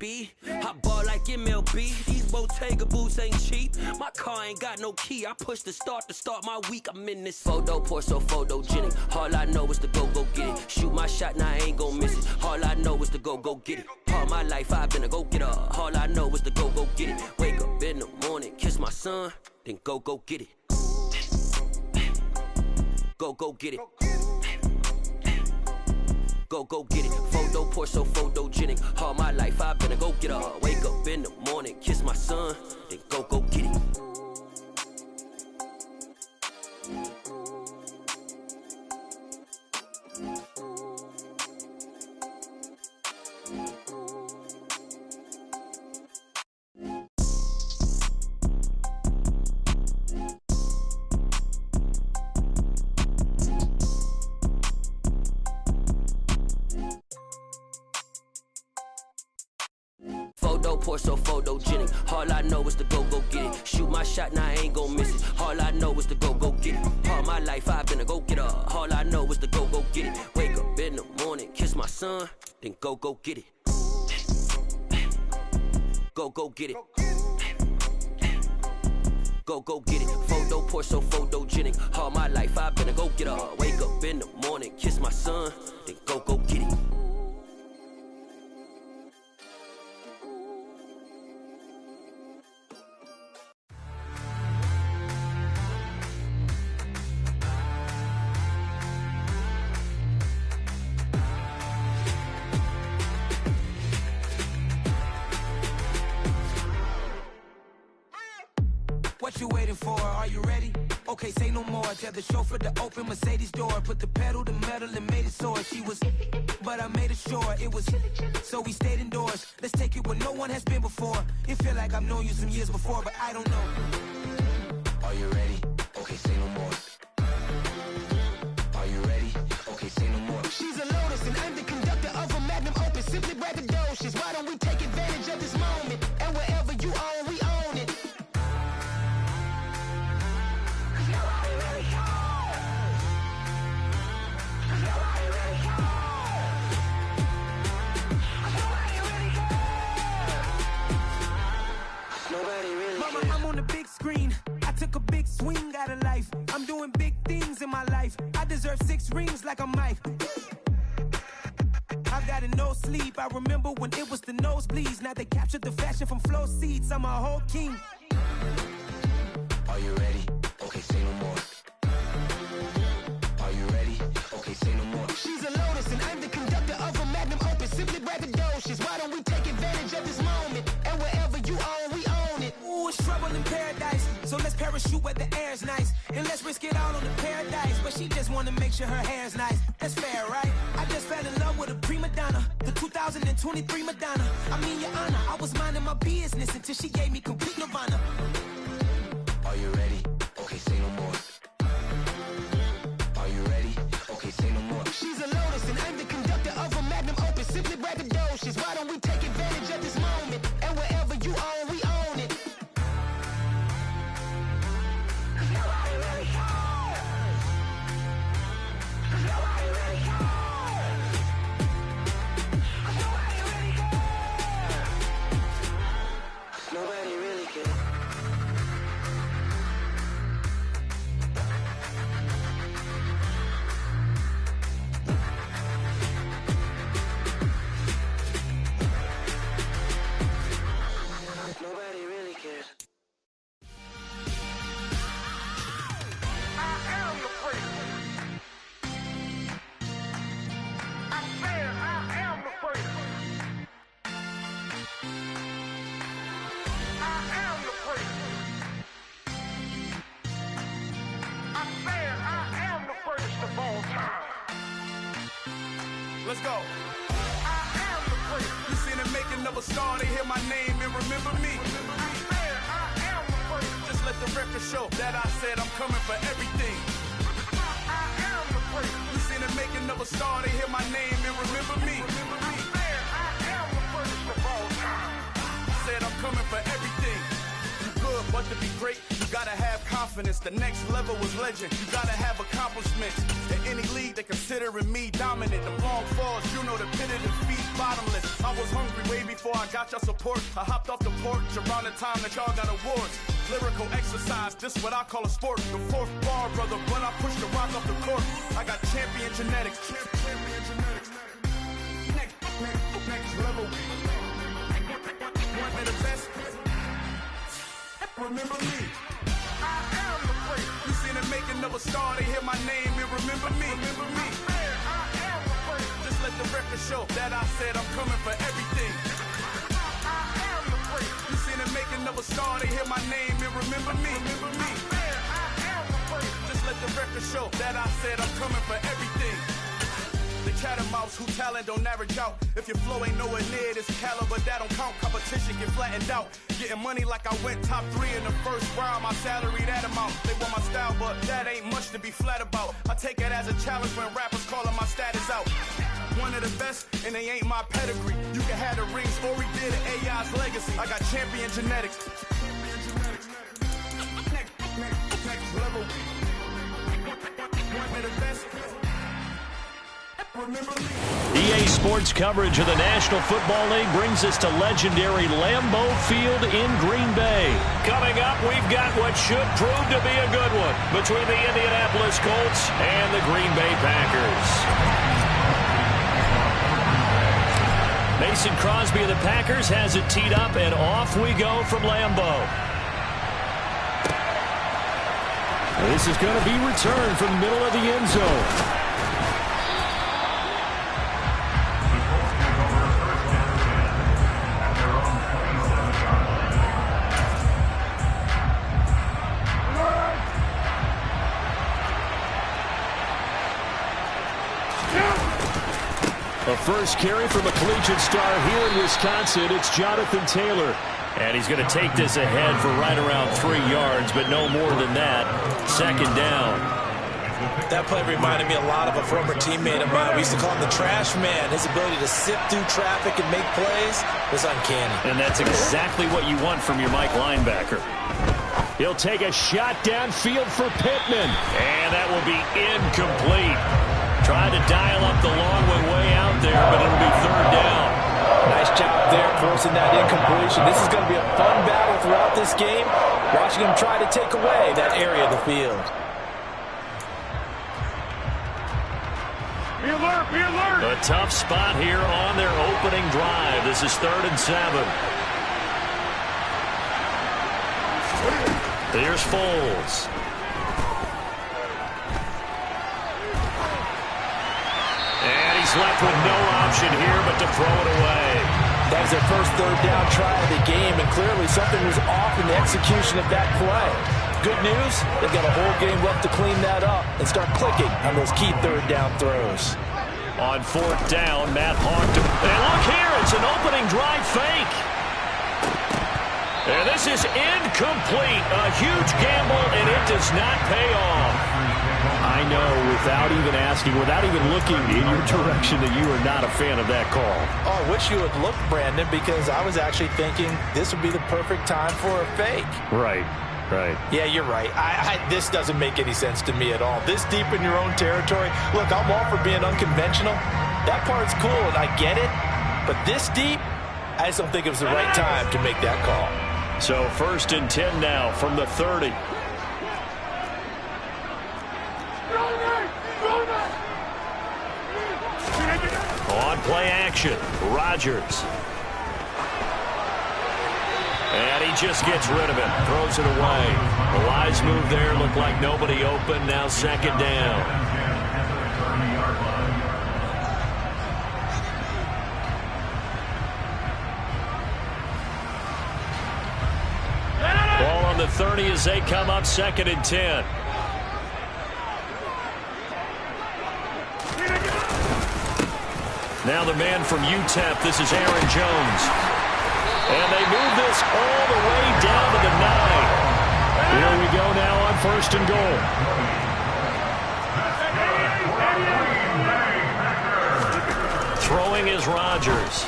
MLB. I ball like MLB. These Bottega boots ain't cheap. My car ain't got no key. I push the start to start my week. I'm in this photo pour so photogenic. All I know is to go get it. Shoot my shot, now I ain't gon' miss it. All I know is to go get it. All my life I've been a go-getter. All I know is to go get it. Wake up in the morning, kiss my son, then go get it. Go get it. Go get it. Photo pour so photogenic. All my life I've been a go-getter. Wake up in the morning, kiss my son, then go get it. Photo pour so photogenic. All I know is to go get it. Shoot my shot, now I ain't gon' miss it. All I know is to go get it. All my life I've been a go-getter. All I know is to go get it. Wake up in the morning, kiss my son, then go get it. Go get it. Go get it. Photo pour so photogenic. All my life I've been a go-getter. Wake up in the morning, kiss my son, then go get it. What you waiting for? Are you ready? Okay, say no more. Tell the chauffeur to open Mercedes door. Put the pedal to metal and made it soar. She was, but I made it sure it was. So we stayed indoors. Let's take it where no one has been before. It feel like I've known you some years before, but I don't know. Are you ready? Okay, say no more. Are you ready? Okay, say no more. She's a Lotus and I'm the conductor of a Magnum Opus. Simply braggadocious. Why don't we take advantage of this moment? And wherever you own, we own it. Mama, I'm on the big screen. I took a big swing out of life. I'm doing big things in my life. I deserve 6 rings like I'm Mike. I've got no sleep. I remember when it was the nosebleeds. Now they captured the fashion from flow seats. I'm a whole king. Are you ready? Okay, say no more. Are you ready? Okay, say no more. She's a Lotus and I'm the conductor of a Magnum Opus. Simply braggadocious. Why don't we take advantage of this moment? And wherever you own, we own it. Ooh, it's trouble in paradise. So let's parachute where the air's nice. And let's risk it all on the paradise. But she just wanna make sure her hair's nice. That's fair, right? I just fell in love with a prima donna. The 2023 Madonna. I mean, your honor, I was minding my business until she gave me complete nirvana. Are you ready? Okay, say no more. Are you ready? Okay, say no more. She's a Lotus and I'm the conductor of a Magnum Opus. Simply braggadocious. Why don't we take advantage of this moment? And wherever you own, we own it. Nobody really cares. Nobody really cares. Nobody really cares. Nobody really cares. Nobody really cares. I am the first. I said I am the first. I am the first. I said I am the first of all time. Let's go. I am the first. You seen the making of a star, they hear my name and remember me. I said I am the first. Just let the record show that I said I'm coming for everything. I am the first. You seen the making of a star, they hear my name and remember me. I said I am the first of all time. Said I'm coming for everything. You good, but to be great, you gotta have confidence. confidence. The next level was legend. You gotta have accomplishments. In any league, they considering me dominant. The long falls, you know the pit of defeat, bottomless. I was hungry way before I got your support. I hopped off the porch around the time that y'all got awards. Lyrical exercise, this what I call a sport. The fourth bar, brother, when I push the rock off the court. I got champion genetics. Champion genetics. Next level. One of the best. Remember me. I am the great. You seen the making of a star, they hear my name and remember me. Remember me. I am the great. Just let the record show that I said I'm coming for everything. I am the great. You seen the making of a star, they hear my name and remember me. Remember me. I am the great. Just let the record show that I said I'm coming for everything. The chattermouths who talent don't average out. If your flow ain't nowhere near this caliber, that don't count. Competition get flattened out. Getting money like I went top 3 in the first round. My salary that amount. They want my style, but that ain't much to be flat about. I take it as a challenge when rappers calling my status out. One of the best, and they ain't my pedigree. You can have the rings, or we did an AI's legacy. I got champion genetics. Next level. One of the best. EA Sports coverage of the National Football League brings us to legendary Lambeau Field in Green Bay. Coming up, we've got what should prove to be a good one between the Indianapolis Colts and the Green Bay Packers. Mason Crosby of the Packers has it teed up, and off we go from Lambeau. This is going to be returned from the middle of the end zone. A first carry from a collegiate star here in Wisconsin. It's Jonathan Taylor. And he's going to take this ahead for right around 3 yards, but no more than that. Second down. That play reminded me a lot of a former teammate of mine. We used to call him the trash man. His ability to sift through traffic and make plays was uncanny. And that's exactly what you want from your Mike linebacker. He'll take a shot downfield for Pittman. And that will be incomplete. Trying to dial up the long way out there, but it'll be third down. Nice job there forcing that incompletion. This is going to be a fun battle throughout this game. Watching him try to take away that area of the field. Be alert, be alert. A tough spot here on their opening drive. This is 3rd and 7. Here's Foles. And he's left with no option here but to throw it away. That was their first third down try of the game, and clearly something was off in the execution of that play. Good news, they've got a whole game left to clean that up and start clicking on those key third down throws. On 4th down, Matt Hawk. And look here, it's an opening drive fake. And this is incomplete. A huge gamble, and it does not pay off. I know, without even asking, without even looking in your direction, that you are not a fan of that call. Oh, I wish you would look, Brandon, because I was actually thinking this would be the perfect time for a fake. Right. Yeah, you're right. This doesn't make any sense to me at all. This deep in your own territory. Look, I'm all for being unconventional. That part's cool, and I get it. But this deep, I just don't think it was the right time to make that call. So 1st and 10 now from the 30. On play action, Rodgers. And he just gets rid of it, throws it away. The wise move there, looked like nobody open, now 2nd down. Ball on the 30 as they come up 2nd and 10. Now the man from UTEP, this is Aaron Jones. And they move this all the way down to the 9. Here we go now on 1st and goal. Throwing is Rodgers.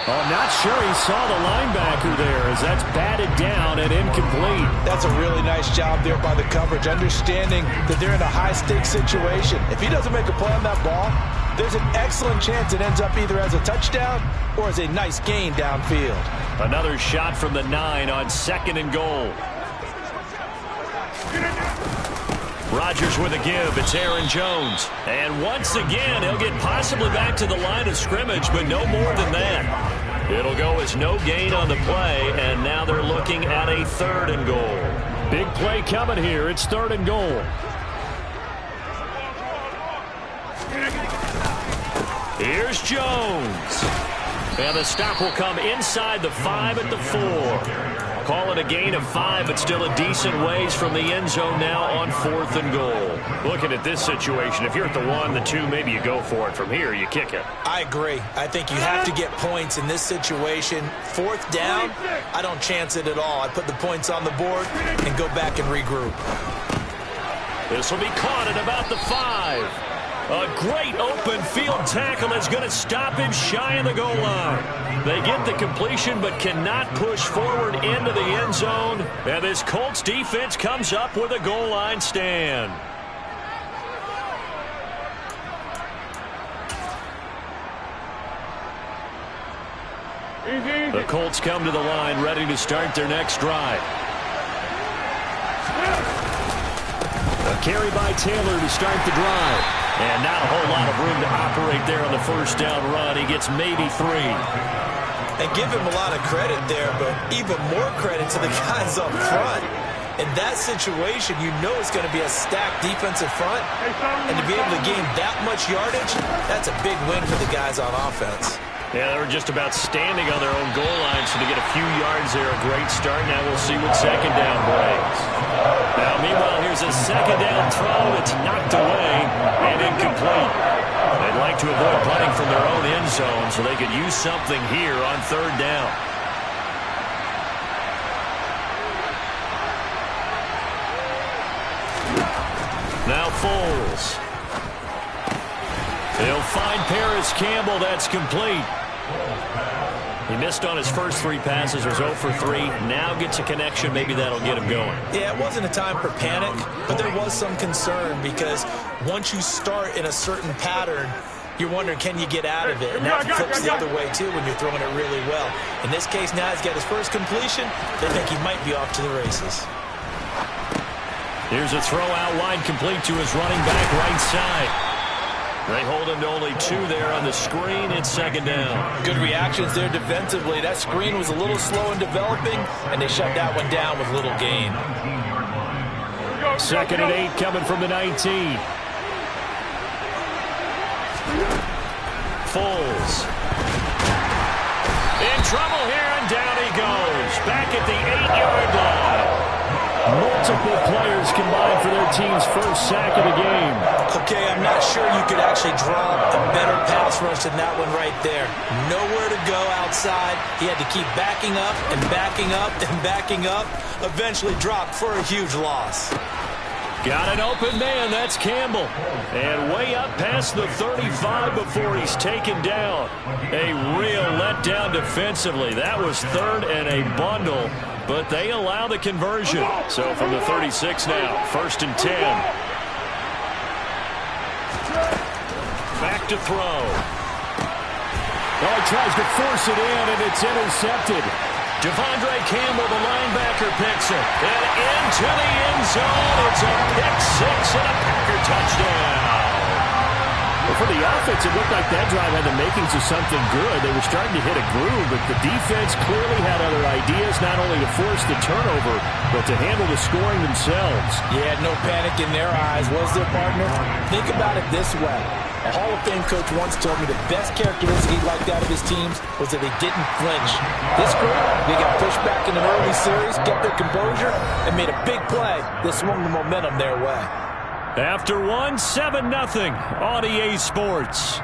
Oh, I'm not sure he saw the linebacker there as that's batted down and incomplete. That's a really nice job there by the coverage, understanding that they're in a high-stakes situation. If he doesn't make a play on that ball, there's an excellent chance it ends up either as a touchdown or as a nice gain downfield. Another shot from the 9 on 2nd and goal. Rodgers with a give. It's Aaron Jones. And once again, he'll get possibly back to the line of scrimmage, but no more than that. It'll go as no gain on the play, and now they're looking at a 3rd and goal. Big play coming here. It's 3rd and goal. Here's Jones. And the stop will come inside the 5 at the 4. Call it a gain of 5, but still a decent ways from the end zone now on 4th and goal. Looking at this situation, if you're at the 1, the 2, maybe you go for it. From here, you kick it. I agree. I think you have to get points in this situation. 4th down, I don't chance it at all. I put the points on the board and go back and regroup. This will be caught at about the 5. A great open field tackle is going to stop him shy of the goal line. They get the completion but cannot push forward into the end zone. And this Colts defense comes up with a goal line stand. The Colts come to the line ready to start their next drive. A carry by Taylor to start the drive. And not a whole lot of room to operate there on the 1st down run. He gets maybe 3. And give him a lot of credit there, but even more credit to the guys up front. In that situation, you know it's going to be a stacked defensive front. And to be able to gain that much yardage, that's a big win for the guys on offense. Yeah, they were just about standing on their own goal line, so to get a few yards there, a great start. Now we'll see what 2nd down brings. Now, meanwhile, here's a 2nd down throw. It's knocked away and incomplete. They'd like to avoid punting from their own end zone, so they could use something here on 3rd down. Now Foles. He'll find Paris Campbell. That's complete. He missed on his first 3 passes, was 0 for 3. Now gets a connection. Maybe that'll get him going. Yeah, it wasn't a time for panic, but there was some concern because once you start in a certain pattern, you're wondering, can you get out of it? And that flips the other way, too, when you're throwing it really well. In this case, now he's got his first completion. They think he might be off to the races. Here's a throw out wide, complete to his running back right side. They hold him to only 2 there on the screen. It's 2nd down. Good reactions there defensively. That screen was a little slow in developing, and they shut that one down with little gain. 2nd and 8 coming from the 19. Foles. In trouble here, and down he goes. Back at the 8-yard line. Multiple players combined for their team's first sack of the game. Okay, I'm not sure you could actually draw a better pass rush than that one right there. Nowhere to go outside. He had to keep backing up and backing up and backing up. Eventually dropped for a huge loss. Got an open man. That's Campbell. And way up past the 35 before he's taken down. A real letdown defensively. That was 3rd and a bundle. But they allow the conversion. So from the 36 now, 1st and 10. Back to throw. Oh, he tries to force it in, and it's intercepted. Devondre Campbell, the linebacker, picks it. And into the end zone. It's a pick 6 and a Packer touchdown. Well, for the offense, it looked like that drive had the makings of something good. They were starting to hit a groove, but the defense clearly had other ideas, not only to force the turnover, but to handle the scoring themselves. Yeah, no panic in their eyes, was there, partner? Think about it this way. A Hall of Fame coach once told me the best characteristic he liked out of his teams was that they didn't flinch. This group, they got pushed back in an early series, kept their composure, and made a big play that swung the momentum their way. After 1, 7-0 on EA Sports.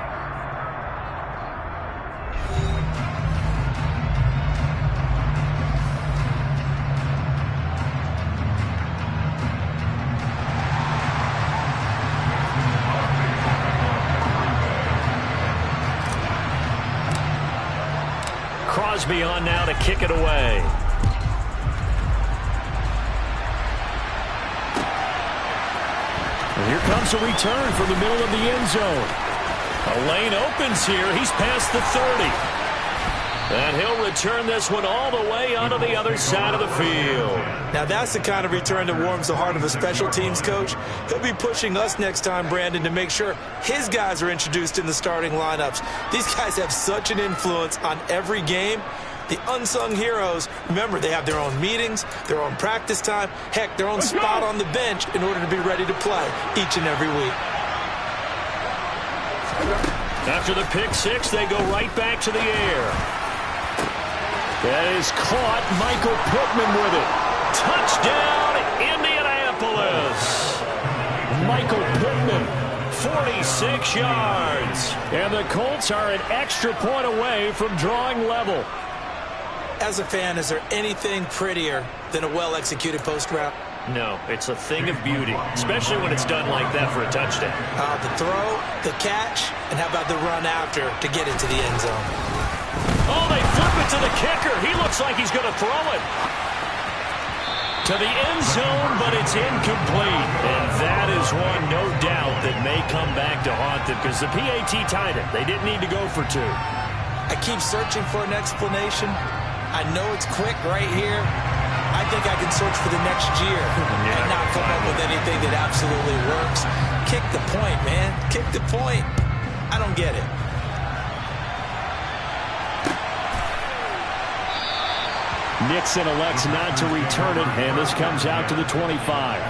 Crosby on now to kick it away. And here comes a return from the middle of the end zone. A lane opens here. He's past the 30. And he'll return this one all the way onto the other side of the field. Now that's the kind of return that warms the heart of a special teams coach. He'll be pushing us next time, Brandon, to make sure his guys are introduced in the starting lineups. These guys have such an influence on every game. The unsung heroes, remember, they have their own meetings, their own practice time, heck, their own spot on the bench in order to be ready to play each and every week. After the pick six, they go right back to the air. That is caught. Michael Pittman with it. Touchdown, Indianapolis. Michael Pittman, 46 yards. And the Colts are an extra point away from drawing level. As a fan, is there anything prettier than a well-executed post route? No, it's a thing of beauty, especially when it's done like that for a touchdown. The throw, the catch, and how about the run after to get into the end zone? Oh, they flip it to the kicker. He looks like he's going to throw it to the end zone, but it's incomplete. And that is one, no doubt, that may come back to haunt them because the PAT tied it. They didn't need to go for two. I keep searching for an explanation. I know it's quick right here. I think I can search for the next year and not come up with anything that absolutely works. Kick the point, man. Kick the point. I don't get it. Nixon elects not to return it, and this comes out to the 25.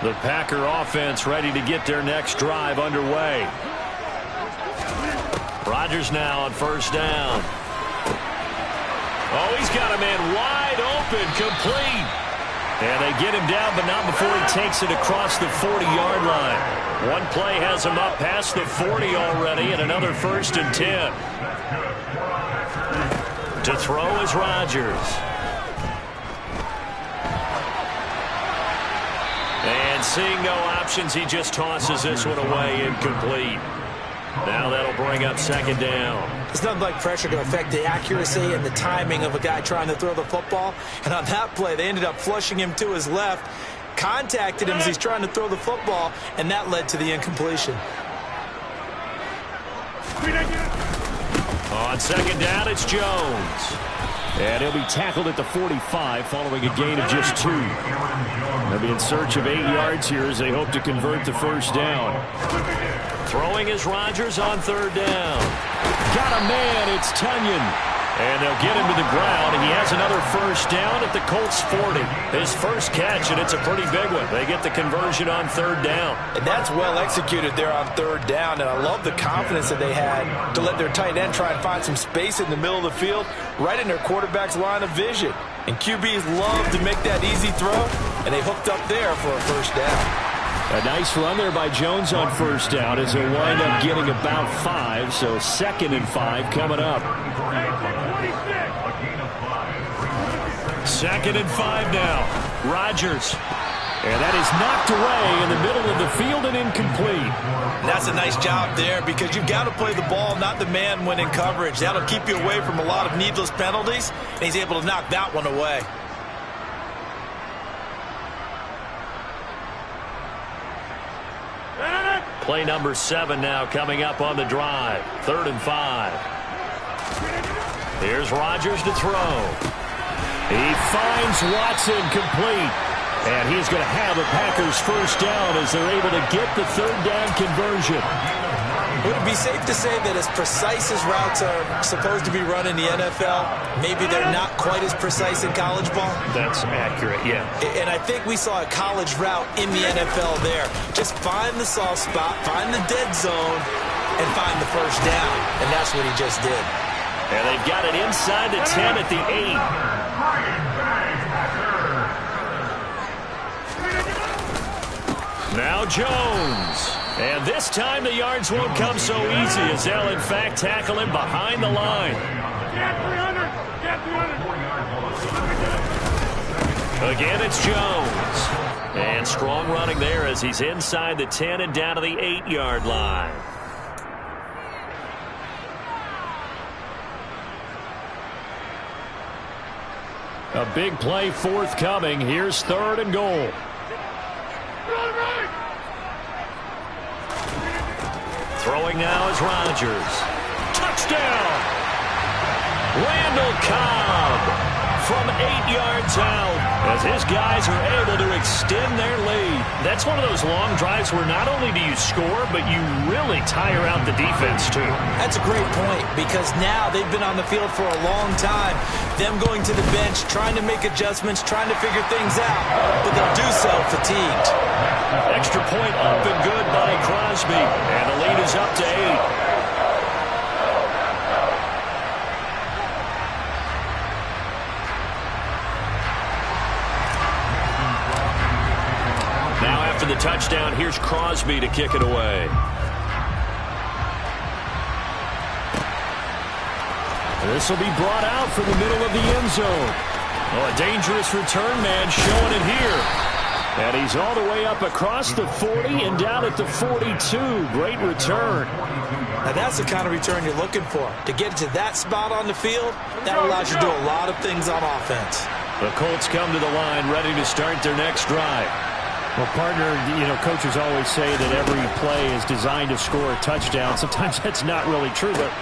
The Packer offense ready to get their next drive underway. Rodgers now on first down. Oh, he's got a man wide open, complete. And they get him down, but not before he takes it across the 40-yard line. One play has him up past the 40 already, and another 1st and 10. To throw is Rodgers. And seeing no options, he just tosses this one away, incomplete. Now that'll bring up 2nd down. It's nothing like pressure to affect the accuracy and the timing of a guy trying to throw the football. And on that play, they ended up flushing him to his left, contacted him as he's trying to throw the football, and that led to the incompletion. On 2nd down, it's Jones. And he'll be tackled at the 45 following a gain of just 2. They'll be in search of 8 yards here as they hope to convert the 1st down. Throwing is Rodgers on 3rd down. Got a man, it's Tunyon. And they'll get him to the ground, and he has another 1st down at the Colts 40. His first catch, and it's a pretty big one. They get the conversion on 3rd down. And that's well executed there on 3rd down, and I love the confidence that they had to let their tight end try and find some space in the middle of the field, right in their quarterback's line of vision. And QBs love to make that easy throw, and they hooked up there for a 1st down. A nice run there by Jones on 1st down as they wind up getting about 5, so 2nd and 5 coming up. 2nd and 5 now. Rodgers. And that is knocked away in the middle of the field and incomplete. And that's a nice job there because you've got to play the ball, not the man when in coverage. That'll keep you away from a lot of needless penalties, and he's able to knock that one away. Play number 7 now coming up on the drive. 3rd and 5. Here's Rodgers to throw. He finds Watson complete. And he's going to have a Packers 1st down as they're able to get the 3rd down conversion. Would it be safe to say that as precise as routes are supposed to be run in the NFL, maybe they're not quite as precise in college ball? That's accurate, yeah. And I think we saw a college route in the NFL there. Just find the soft spot, find the dead zone, and find the 1st down. And that's what he just did. And they've got it inside the 10 at the 8. Now Jones. And this time the yards won't come so easy as they'll in fact tackle him behind the line. Again, it's Jones. And strong running there as he's inside the 10 and down to the 8-yard line. A big play forthcoming. Here's 3rd and goal. Throwing now is Rodgers. Touchdown! Randall Cobb from 8 yards out as his guys are able to extend their lead. That's one of those long drives where not only do you score, but you really tire out the defense too. That's a great point because now they've been on the field for a long time. Them going to the bench, trying to make adjustments, trying to figure things out, but they'll do so fatigued. Extra point up and good by Crosby, and the lead is up to 8. After the touchdown, here's Crosby to kick it away. This will be brought out from the middle of the end zone. Oh, a dangerous return man showing it here. And he's all the way up across the 40 and down at the 42. Great return. Now that's the kind of return you're looking for. To get to that spot on the field, that allows you to do a lot of things on offense. The Colts come to the line ready to start their next drive. Well, partner, coaches always say that every play is designed to score a touchdown. Sometimes that's not really true, but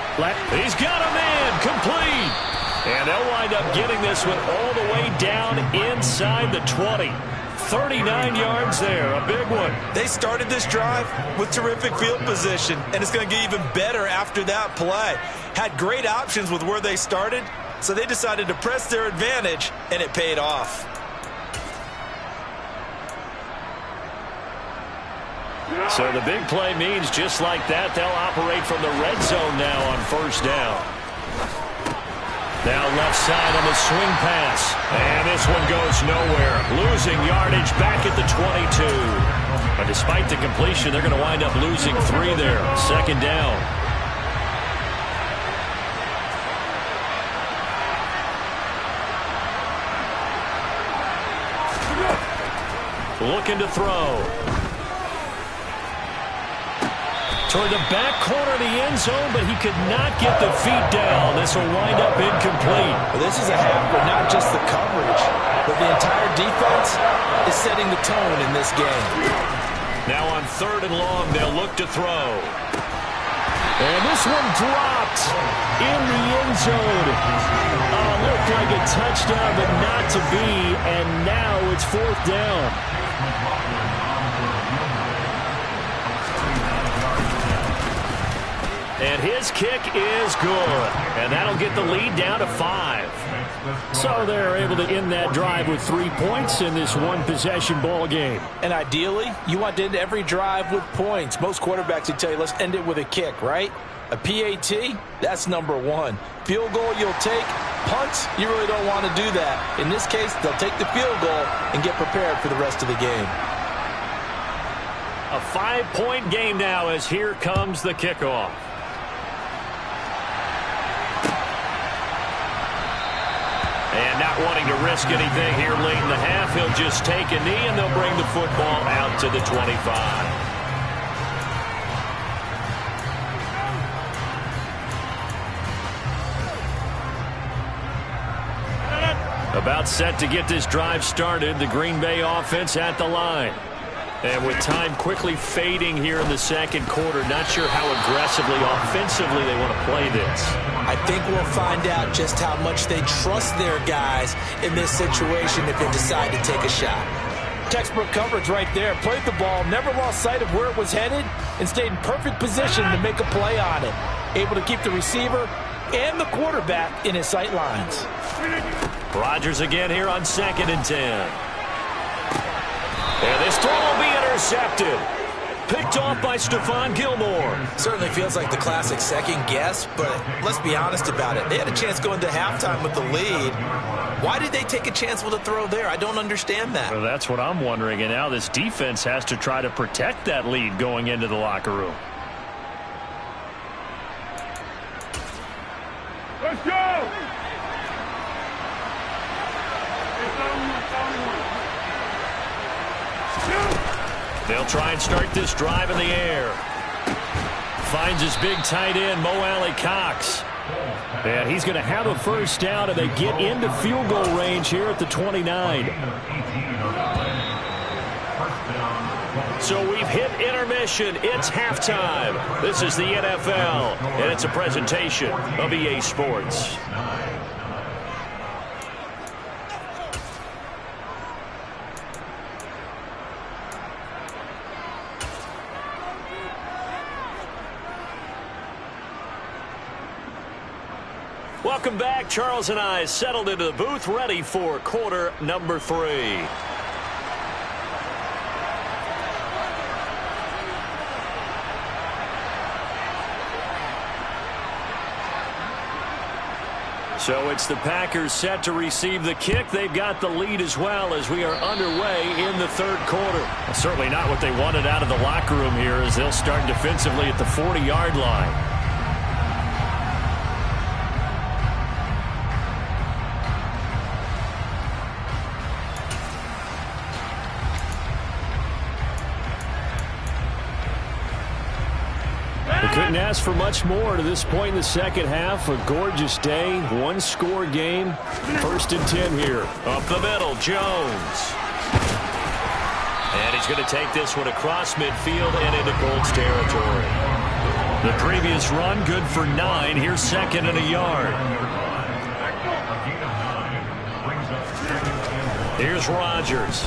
he's got a man complete. And they'll wind up getting this one all the way down inside the 20. 39 yards there, a big one. They started this drive with terrific field position, and it's going to get even better after that play. Had great options with where they started, so they decided to press their advantage, and it paid off. So the big play means just like that, they'll operate from the red zone now on 1st down. Now left side on the swing pass. And this one goes nowhere. Losing yardage back at the 22. But despite the completion, they're going to wind up losing 3 there. 2nd down. Looking to throw. Toward the back corner of the end zone, but he could not get the feet down. This will wind up incomplete. Well, this is a half where not just the coverage, but the entire defense is setting the tone in this game. Now on 3rd and long, they'll look to throw. And this one dropped in the end zone. Looked like a touchdown, but not to be. And now it's 4th down. And his kick is good. And that'll get the lead down to 5. So they're able to end that drive with 3 points in this one-possession ball game. And ideally, you want to end every drive with points. Most quarterbacks would tell you, let's end it with a kick, right? A PAT, that's number 1. Field goal you'll take. Punts, you really don't want to do that. In this case, they'll take the field goal and get prepared for the rest of the game. A 5-point game now as here comes the kickoff. And not wanting to risk anything here late in the half, he'll just take a knee and they'll bring the football out to the 25. About set to get this drive started, the Green Bay offense at the line. And with time quickly fading here in the 2nd quarter, not sure how aggressively, offensively they want to play this. I think we'll find out just how much they trust their guys in this situation if they decide to take a shot. Textbook coverage right there. Played the ball, never lost sight of where it was headed, and stayed in perfect position to make a play on it. Able to keep the receiver and the quarterback in his sight lines. Rodgers again here on 2nd and 10. And this throw will be intercepted. Picked off by Stephon Gilmore. Certainly feels like the classic second guess, but let's be honest about it. They had a chance going to halftime with the lead. Why did they take a chance with a throw there? I don't understand that. Well, that's what I'm wondering. And now this defense has to try to protect that lead going into the locker room. Let's go! They'll try and start this drive in the air. Finds his big tight end, Mo Alley-Cox. And he's going to have a first down, and they get into field goal range here at the 29. So we've hit intermission. It's halftime. This is the NFL, and it's a presentation of EA Sports. Welcome back. Charles and I settled into the booth, ready for quarter number 3. So it's the Packers set to receive the kick. They've got the lead as well as we are underway in the third quarter. Well, certainly not what they wanted out of the locker room here as they'll start defensively at the 40-yard line. Couldn't ask for much more to this point in the second half. A gorgeous day, one-score game. 1st and 10 here. Up the middle, Jones. And he's going to take this one across midfield and into Colts territory. The previous run, good for 9. Here's 2nd and a yard. Here's Rodgers.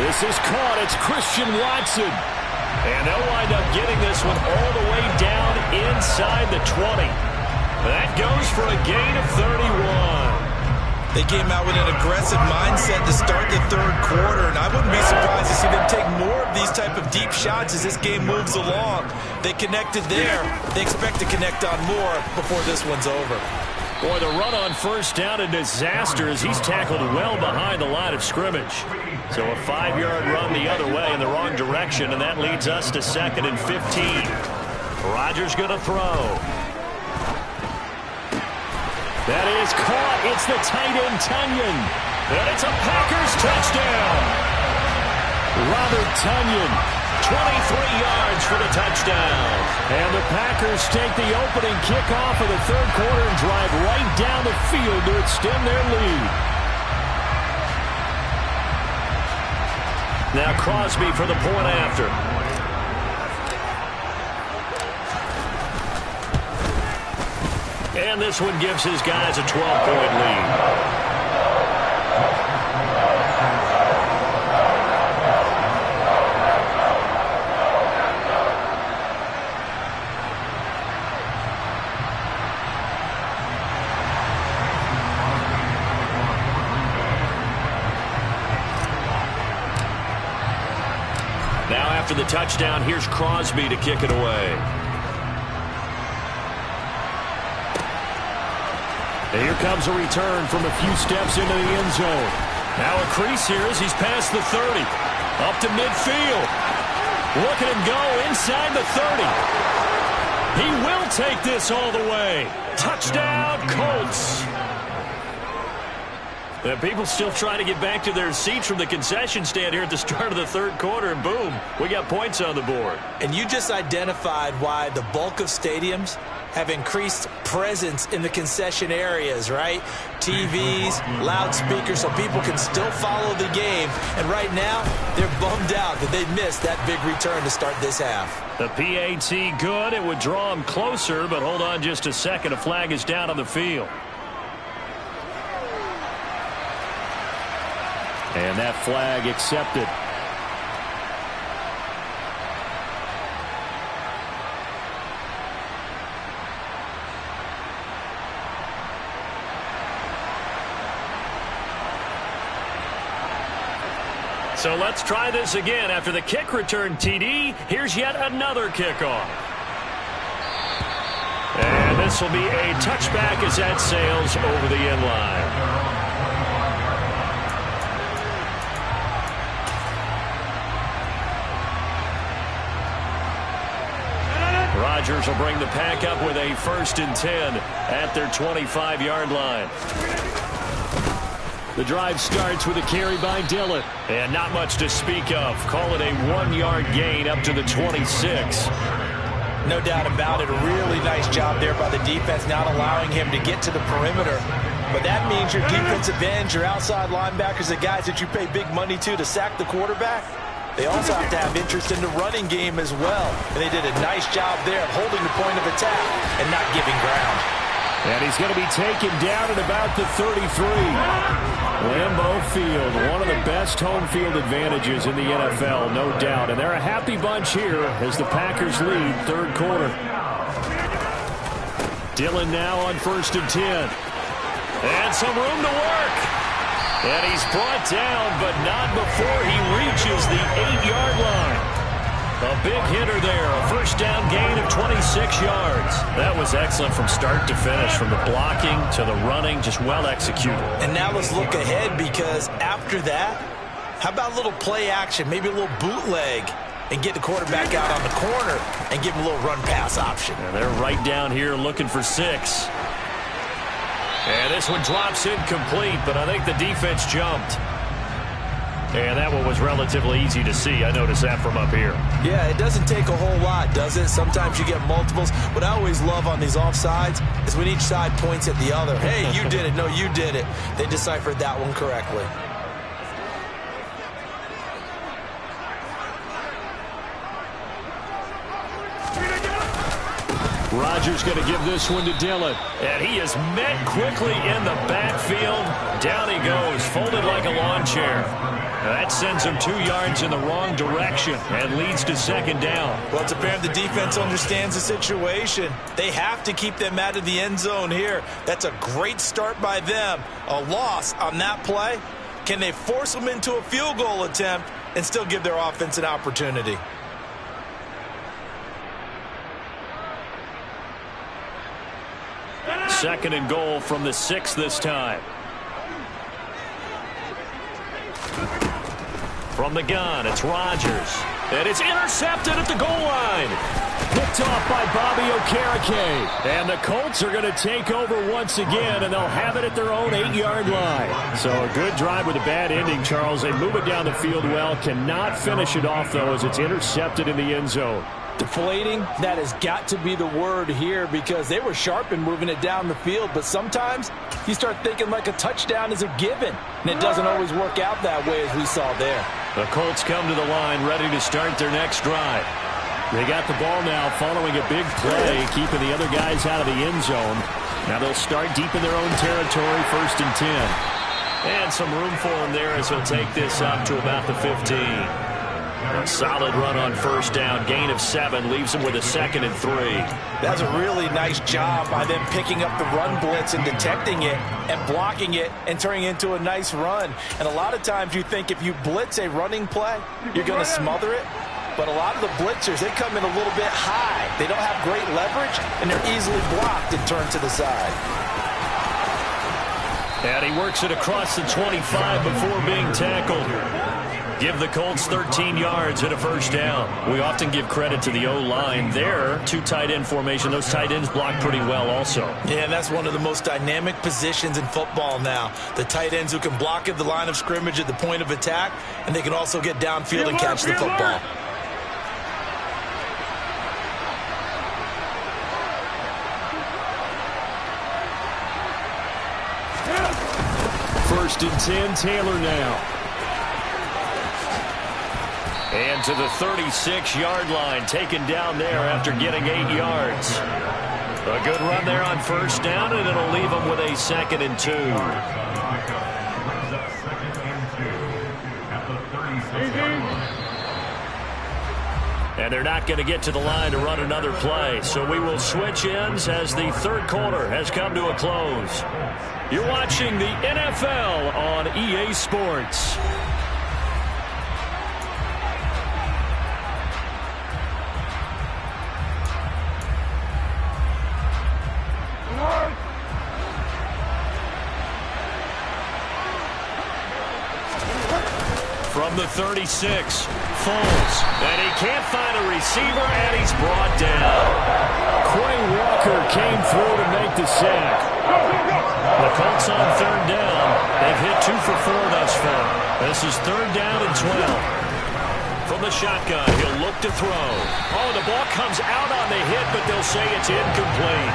This is caught. It's Christian Watson. And they'll wind up getting this one all the way down inside the 20. That goes for a gain of 31. They came out with an aggressive mindset to start the third quarter, and I wouldn't be surprised to see them take more of these type of deep shots as this game moves along. They connected there. They expect to connect on more before this one's over. Boy, the run on first down, a disaster as he's tackled well behind the line of scrimmage. So a 5-yard run the other way in the wrong direction, and that leads us to 2nd and 15. Rodgers going to throw. That is caught. It's the tight end, Tonyan. And it's a Packers touchdown. Robert Tonyan, 23 yards for the touchdown. And the Packers take the opening kickoff of the third quarter and drive right down the field to extend their lead. Now Crosby for the point after. And this one gives his guys a 12-point lead. After the touchdown, here's Crosby to kick it away. And here comes a return from a few steps into the end zone. Now a crease here as he's past the 30. Up to midfield. Look at him go inside the 30. He will take this all the way. Touchdown, Colts. And people still trying to get back to their seats from the concession stand here at the start of the third quarter, and boom, we got points on the board. And you just identified why the bulk of stadiums have increased presence in the concession areas, right? TVs, loudspeakers, so people can still follow the game. And right now, they're bummed out that they missed that big return to start this half. The PAT good. It would draw them closer, but hold on just a second. A flag is down on the field. And that flag accepted. So let's try this again. After the kick return TD, here's yet another kickoff. And this will be a touchback as that sails over the end line. Rodgers will bring the pack up with a 1st and 10 at their 25-yard line. The drive starts with a carry by Dillon. And not much to speak of. Call it a 1-yard gain up to the 26. No doubt about it. A really nice job there by the defense, not allowing him to get to the perimeter. But that means your defensive ends, your outside linebackers, the guys that you pay big money to sack the quarterback, they also have to have interest in the running game as well. And they did a nice job there of holding the point of attack and not giving ground. And he's going to be taken down at about the 33. Lambeau Field, one of the best home field advantages in the NFL, no doubt. And they're a happy bunch here as the Packers lead third quarter. Dillon now on 1st and 10. And some room to work. And he's brought down, but not before he reaches the 8-yard line. A big hitter there, a first down gain of 26 yards. That was excellent from start to finish, from the blocking to the running, just well executed. And now let's look ahead, because after that, how about a little play action, maybe a little bootleg, and get the quarterback out on the corner and give him a little run-pass option. And they're right down here looking for 6. And this one drops incomplete, but I think the defense jumped. And that one was relatively easy to see. I noticed that from up here. Yeah, it doesn't take a whole lot, does it? Sometimes you get multiples. What I always love on these offsides is when each side points at the other. Hey, you did it. No, you did it. They deciphered that one correctly. Rodgers going to give this one to Dillon. And he is met quickly in the backfield. Down he goes, folded like a lawn chair. That sends him 2 yards in the wrong direction and leads to second down. Well, it's apparent the defense understands the situation. They have to keep them out of the end zone here. That's a great start by them. A loss on that play. Can they force them into a field goal attempt and still give their offense an opportunity? Second and goal from the 6 this time. From the gun, it's Rodgers. And it's intercepted at the goal line. Picked off by Bobby Okereke. And the Colts are going to take over once again, and they'll have it at their own 8-yard line. So a good drive with a bad ending, Charles. They move it down the field well. Cannot finish it off, though, as it's intercepted in the end zone. Deflating, that has got to be the word here, because they were sharp in moving it down the field, but sometimes you start thinking like a touchdown is a given, and it doesn't always work out that way, as we saw there. The Colts come to the line ready to start their next drive. They got the ball now following a big play, keeping the other guys out of the end zone. Now they'll start deep in their own territory, 1st and 10. And some room for him there as he'll take this up to about the 15. A solid run on first down, gain of 7, leaves him with a 2nd and 3. That's a really nice job by them picking up the run blitz and detecting it and blocking it and turning it into a nice run. And a lot of times you think if you blitz a running play, you're going to smother it. But a lot of the blitzers, they come in a little bit high. They don't have great leverage, and they're easily blocked and turned to the side. And he works it across the 25 before being tackled. Give the Colts 13 yards and a first down. We often give credit to the O-line there. 2 tight end formation. Those tight ends block pretty well also. Yeah, and that's one of the most dynamic positions in football now. The tight ends who can block at the line of scrimmage at the point of attack, and they can also get downfield and catch the football. First and 10, Taylor now. And to the 36-yard line, taken down there after getting 8 yards. A good run there on first down, and it'll leave them with a 2nd and 2. And they're not going to get to the line to run another play. So we will switch ends as the third quarter has come to a close. You're watching the NFL on EA Sports. From the 36, Foles, and he can't find a receiver, and he's brought down. Quay Walker came through to make the sack. The Colts on third down. They've hit 2 for 4 thus far. This is 3rd down and 12. From the shotgun, he'll look to throw. Oh, the ball comes out on the hit, but they'll say it's incomplete.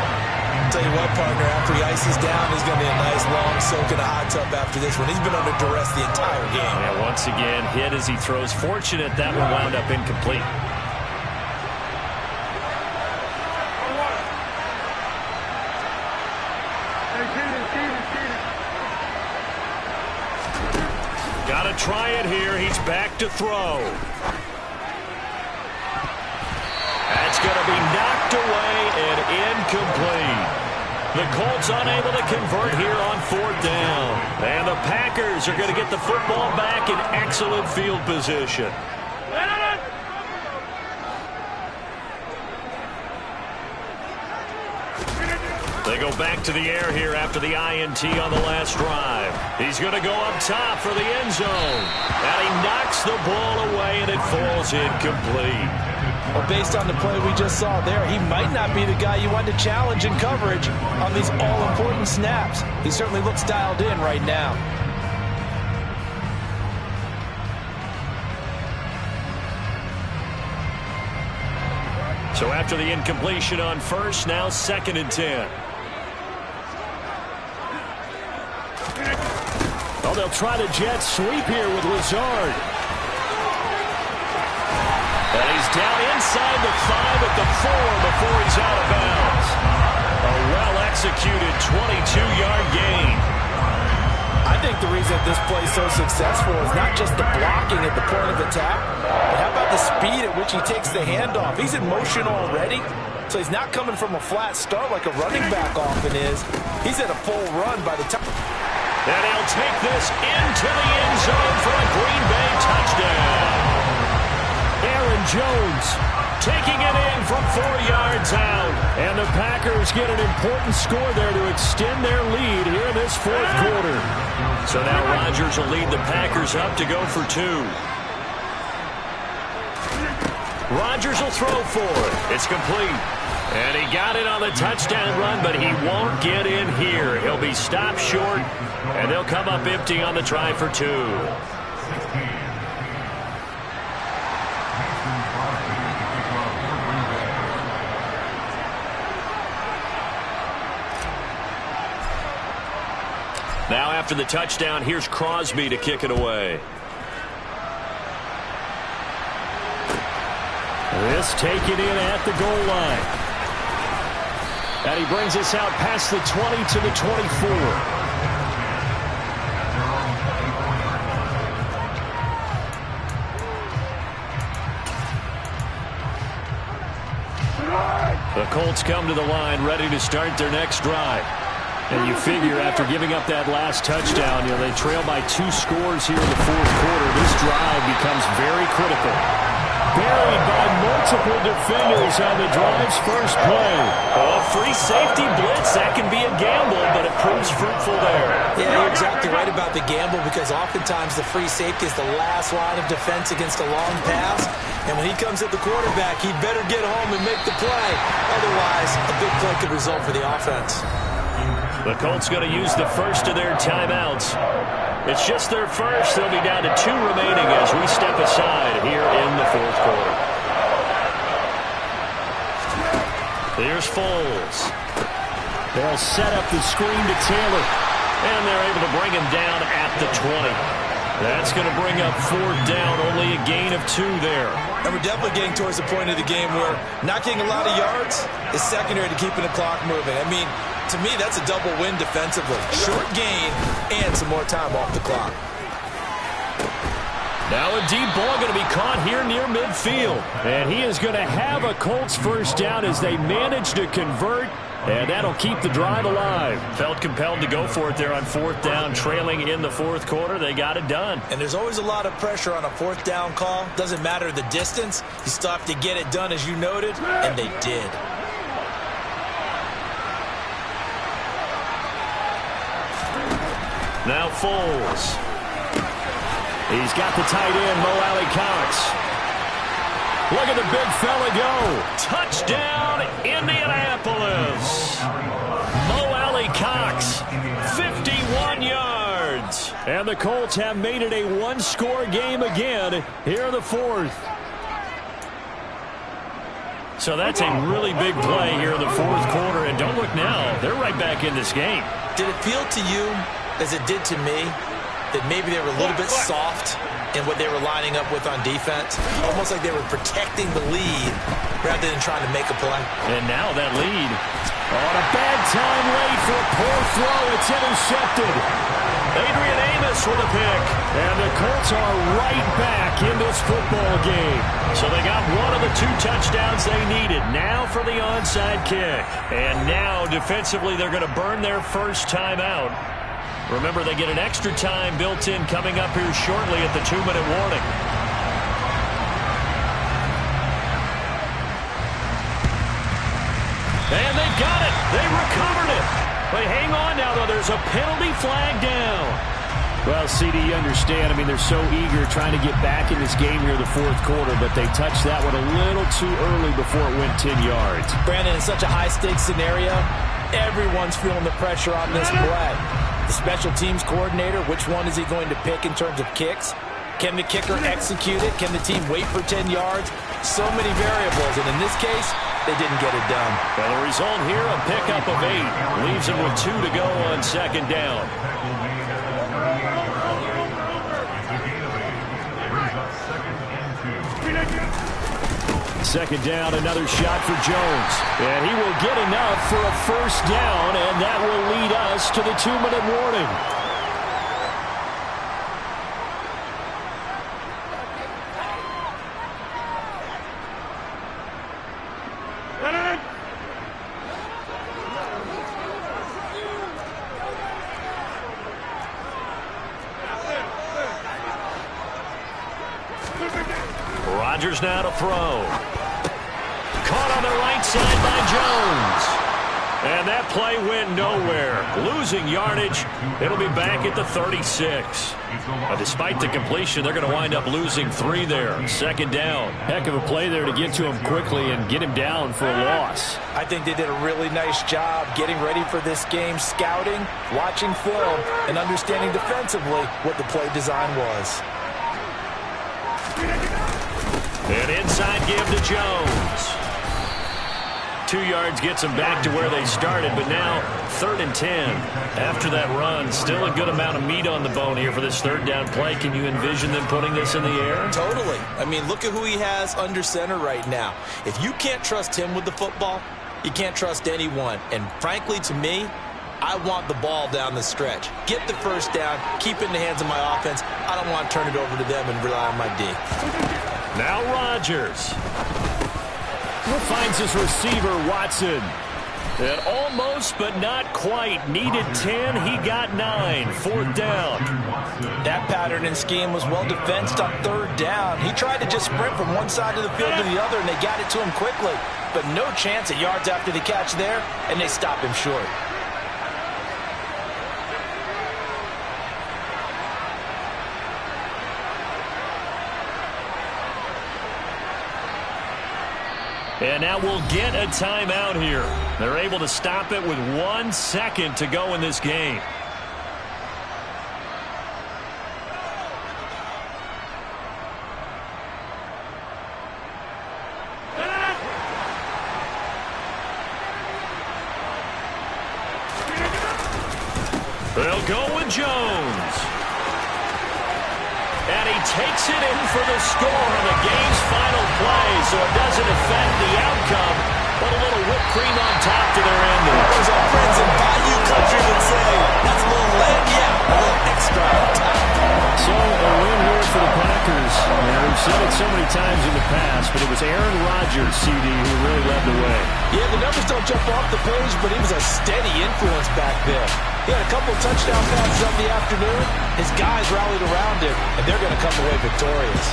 I'll tell you what, partner, after he ices down, he's going to be a nice long soak in a hot tub after this one. He's been under duress the entire game. Yeah, once again, hit as he throws. Fortunate that one wound up incomplete. Got to try it here. He's back to throw. That's going to be knocked away and incomplete. The Colts unable to convert here on 4th down. And the Packers are going to get the football back in excellent field position. They go back to the air here after the INT on the last drive. He's going to go up top for the end zone. And he knocks the ball away, and it falls incomplete. Well, based on the play we just saw there, he might not be the guy you want to challenge in coverage on these all-important snaps. He certainly looks dialed in right now. So after the incompletion on 1st, now 2nd and 10. Oh, they'll try the jet sweep here with Lazard. And he's down inside the 5 at the 4 before he's out of bounds. A well-executed 22-yard gain. I think the reason this play is so successful is not just the blocking at the point of attack, but how about the speed at which he takes the handoff? He's in motion already, so he's not coming from a flat start like a running back often is. He's at a full run by the time. And he'll take this into the end zone for a Green Bay touchdown. Aaron Jones taking it in from 4 yards out. And the Packers get an important score there to extend their lead here in this 4th quarter. So now Rodgers will lead the Packers up to go for 2. Rodgers will throw for it. It's complete. And he got it on the touchdown run, but he won't get in here. He'll be stopped short, and they'll come up empty on the try for 2. Now after the touchdown, here's Crosby to kick it away. This taken in at the goal line. And he brings us out past the 20 to the 24. The Colts come to the line ready to start their next drive. And you figure after giving up that last touchdown, they trail by 2 scores here in the 4th quarter. This drive becomes very critical. Buried by multiple defenders on the drive's first play. Oh, free safety blitz, that can be a gamble, but it proves fruitful there. Yeah, you're exactly right about the gamble because oftentimes the free safety is the last line of defense against a long pass. And when he comes at the quarterback, he'd better get home and make the play. Otherwise, a big play could result for the offense. The Colts going to use the first of their timeouts. It's just their first. They'll be down to 2 remaining as we step aside here in the 4th quarter. Here's Foles. They'll set up the screen to Taylor. And they're able to bring him down at the 20. That's going to bring up 4th down. Only a gain of 2 there. And we're definitely getting towards the point of the game where not getting a lot of yards is secondary to keeping the clock moving. I mean, to me, that's a double win defensively. Short gain and some more time off the clock. Now a deep ball going to be caught here near midfield. And he is going to have a Colts first down as they manage to convert. And that'll keep the drive alive. Felt compelled to go for it there on 4th down, trailing in the 4th quarter. They got it done. And there's always a lot of pressure on a 4th down call. Doesn't matter the distance. You still have to get it done, as you noted, and they did. Now Foles. He's got the tight end, Mo Alley-Cox. Look at the big fella go. Touchdown, Indianapolis. Mo Alley-Cox, 51 yards. And the Colts have made it a one-score game again here in the fourth. So that's a really big play here in the fourth quarter. And don't look now, they're right back in this game. Did it feel to you, as it did to me, that maybe they were a little bit soft in what they were lining up with on defense? Almost like they were protecting the lead rather than trying to make a play. And now that lead on a bad time late for a poor throw. It's intercepted. Adrian Amos with a pick. And the Colts are right back in this football game. So they got one of the 2 touchdowns they needed. Now for the onside kick. And now defensively they're going to burn their first time out. Remember, they get an extra time built in coming up here shortly at the 2-minute warning. And they've got it. They recovered it. But hang on now, though. There's a penalty flag down. Well, CD, you understand. I mean, they're so eager trying to get back in this game here in the fourth quarter, but they touched that one a little too early before it went 10 yards. Brandon, in such a high-stakes scenario, everyone's feeling the pressure on this play. The special teams coordinator, which one is he going to pick in terms of kicks? Can the kicker execute it? Can the team wait for 10 yards? So many variables, and in this case, they didn't get it done. Well, the result here, a pickup of 8. Leaves them with 2 to go on second down. Second down, another shot for Jones. And he will get enough for a first down, and that will lead us to the 2-minute warning. Rodgers now to throw. Caught on the right side by Jones. And that play went nowhere. Losing yardage. It'll be back at the 36. Despite the completion, they're going to wind up losing 3 there. Second down. Heck of a play there to get to him quickly and get him down for a loss. I think they did a really nice job getting ready for this game, scouting, watching film, and understanding defensively what the play design was. An inside give to Jones. 2 yards gets them back to where they started, but now 3rd and 10. After that run, still a good amount of meat on the bone here for this third down play. Can you envision them putting this in the air? Totally. I mean, look at who he has under center right now. If you can't trust him with the football, you can't trust anyone. And frankly, to me, I want the ball down the stretch. Get the first down, keep it in the hands of my offense. I don't want to turn it over to them and rely on my D. Now Rodgers finds his receiver, Watson. And almost, but not quite. Needed 10, he got 9. 4th down. That pattern and scheme was well defensed on 3rd down. He tried to just sprint from one side of the field to the other, and they got it to him quickly. But no chance at yards after the catch there, and they stopped him short. And now we'll get a timeout here. They're able to stop it with 1 second to go in this game. They'll go with Jones. And he takes it in for the score on the game's final play, so it doesn't affect the outcome, but a little whipped cream on top to their ending. As our friends in Bayou Country would say, that's a little lagniappe, a little extra on top. So a win here for the Packers. And we've said it so many times in the past, but it was Aaron Rodgers, CD, who really led the way. Yeah, the numbers don't jump off the page, but he was a steady influence back there. He had a couple of touchdown passes on the afternoon. His guys rallied around him, and they're going to come away victorious.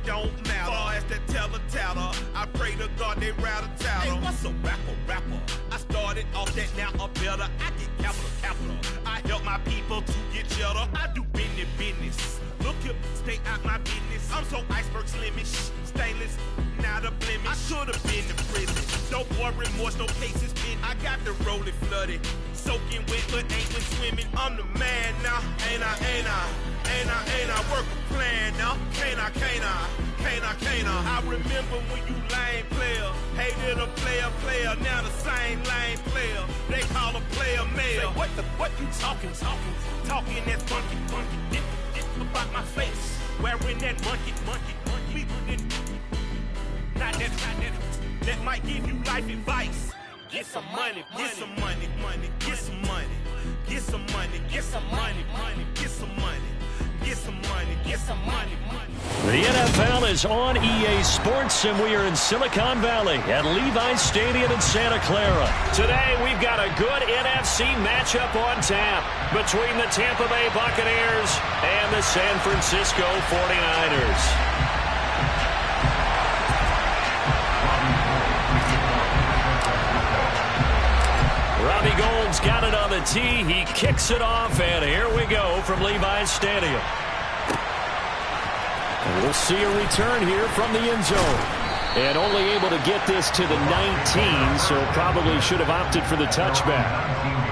don't matter. Far as that teller-tatter, I pray to God they rattle-tattle. Hey, what's a rapper? I started off that, now I'm better. I get capital. I help my people to get cheddar. I do business. Look here, stay out my business. I'm so iceberg slimish, stainless, not a blemish. I should have been in prison. No more remorse, no cases pinned. I got the rolling flooded, soaking wet, but ain't been swimming. I'm the man now, ain't I work a plan now. Can't I? I remember when you lame player, hated a player, now the same lame player. They call a player male. What you talking that's funky. About my face, wearing that monkey. We not that might give you life advice. Get some money. The NFL is on EA Sports, and we are in Silicon Valley at Levi's Stadium in Santa Clara. Today, we've got a good NFC matchup on tap between the Tampa Bay Buccaneers and the San Francisco 49ers. Robbie Gould's got it on the tee. He kicks it off, and here we go from Levi's Stadium. And we'll see a return here from the end zone. And only able to get this to the 19, so probably should have opted for the touchback.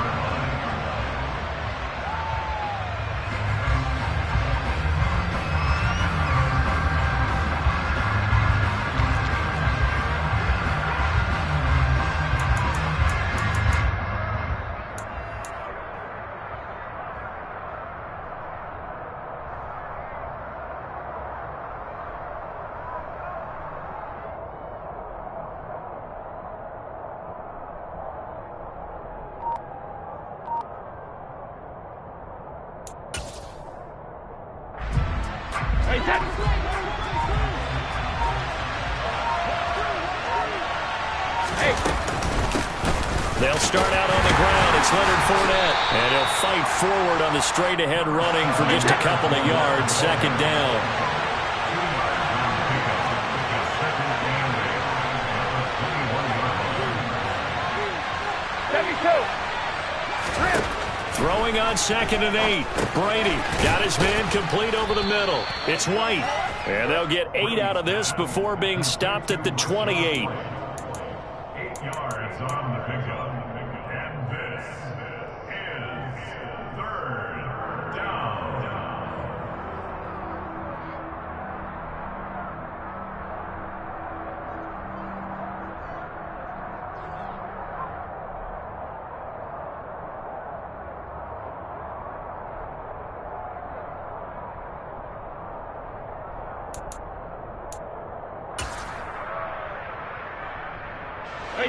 They'll start out on the ground. It's Leonard Fournette. And he'll fight forward on the straight-ahead running for just a couple of yards. Second down. Throwing on 2nd and 8. Brady got his man complete over the middle. It's White. And they'll get 8 out of this before being stopped at the 28. 8 yards on the pickup. And this is 3rd down.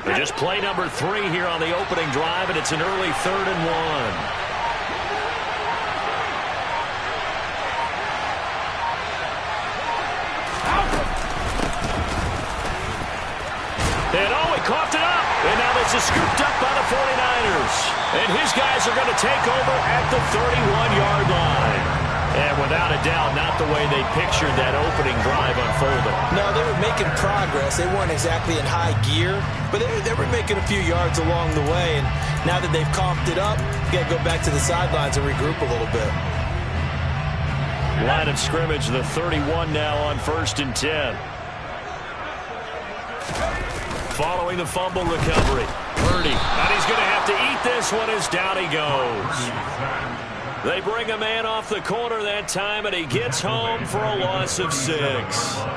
They just play number 3 here on the opening drive, and it's an early 3rd and 1. And he coughed it up. And now this is scooped up by the 49ers. And his guys are going to take over at the 31-yard line. And without a doubt, not the way they pictured that opening drive unfolding. No, they were making progress. They weren't exactly in high gear, but they were making a few yards along the way. And now that they've coughed it up, you got to go back to the sidelines and regroup a little bit. Line of scrimmage, the 31 now on 1st and 10. Following the fumble recovery, Purdy. And he's going to have to eat this one as down he goes. They bring a man off the corner that time, and he gets home for a loss of 6.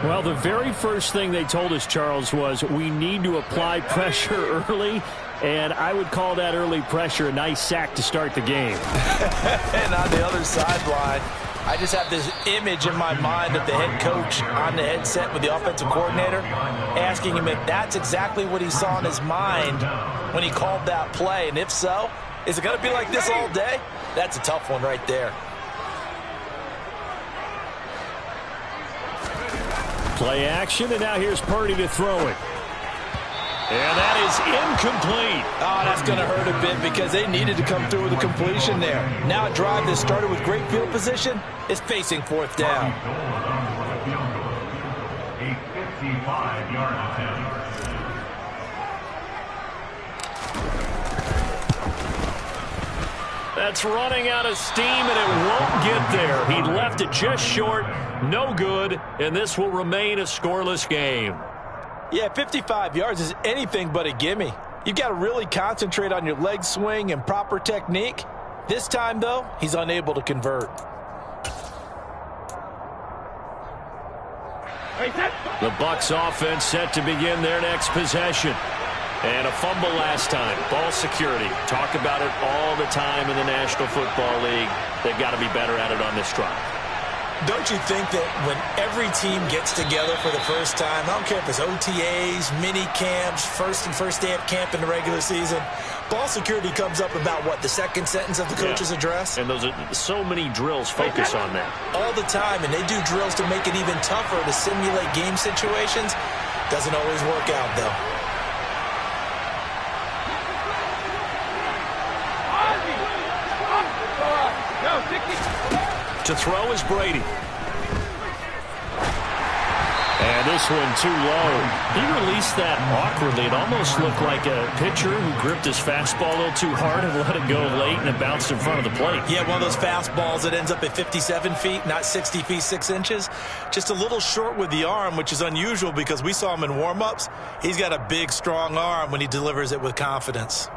Well, the very first thing they told us, Charles, was we need to apply pressure early, and I would call that early pressure a nice sack to start the game. And on the other sideline, I just have this image in my mind of the head coach on the headset with the offensive coordinator asking him if that's exactly what he saw in his mind when he called that play. And if so, is it going to be like this all day? That's a tough one right there. Play action, and now here's Purdy to throw it. And that is incomplete. Oh, that's going to hurt a bit because they needed to come through with a completion there. Now a drive that started with great field position is facing 4th down. 55-yard attempt. That's running out of steam, and it won't get there. He left it just short, no good, and this will remain a scoreless game. Yeah, 55 yards is anything but a gimme. You've got to really concentrate on your leg swing and proper technique. This time, though, he's unable to convert. The Bucs offense set to begin their next possession. And a fumble last time. Ball security. Talk about it all the time in the National Football League. They've got to be better at it on this drive. Don't you think that when every team gets together for the first time, I don't care if it's OTAs, mini camps, first day of camp in the regular season, ball security comes up about what, the second sentence of the coach's address? And those are so many drills focus on that. All the time, and they do drills to make it even tougher to simulate game situations. Doesn't always work out, though. To throw is Brady. And this one too low. He released that awkwardly. It almost looked like a pitcher who gripped his fastball a little too hard and let it go late, and it bounced in front of the plate. Yeah, one of those fastballs that ends up at 57 feet, not 60 feet, 6 inches. Just a little short with the arm, which is unusual because we saw him in warm-ups. He's got a big, strong arm when he delivers it with confidence.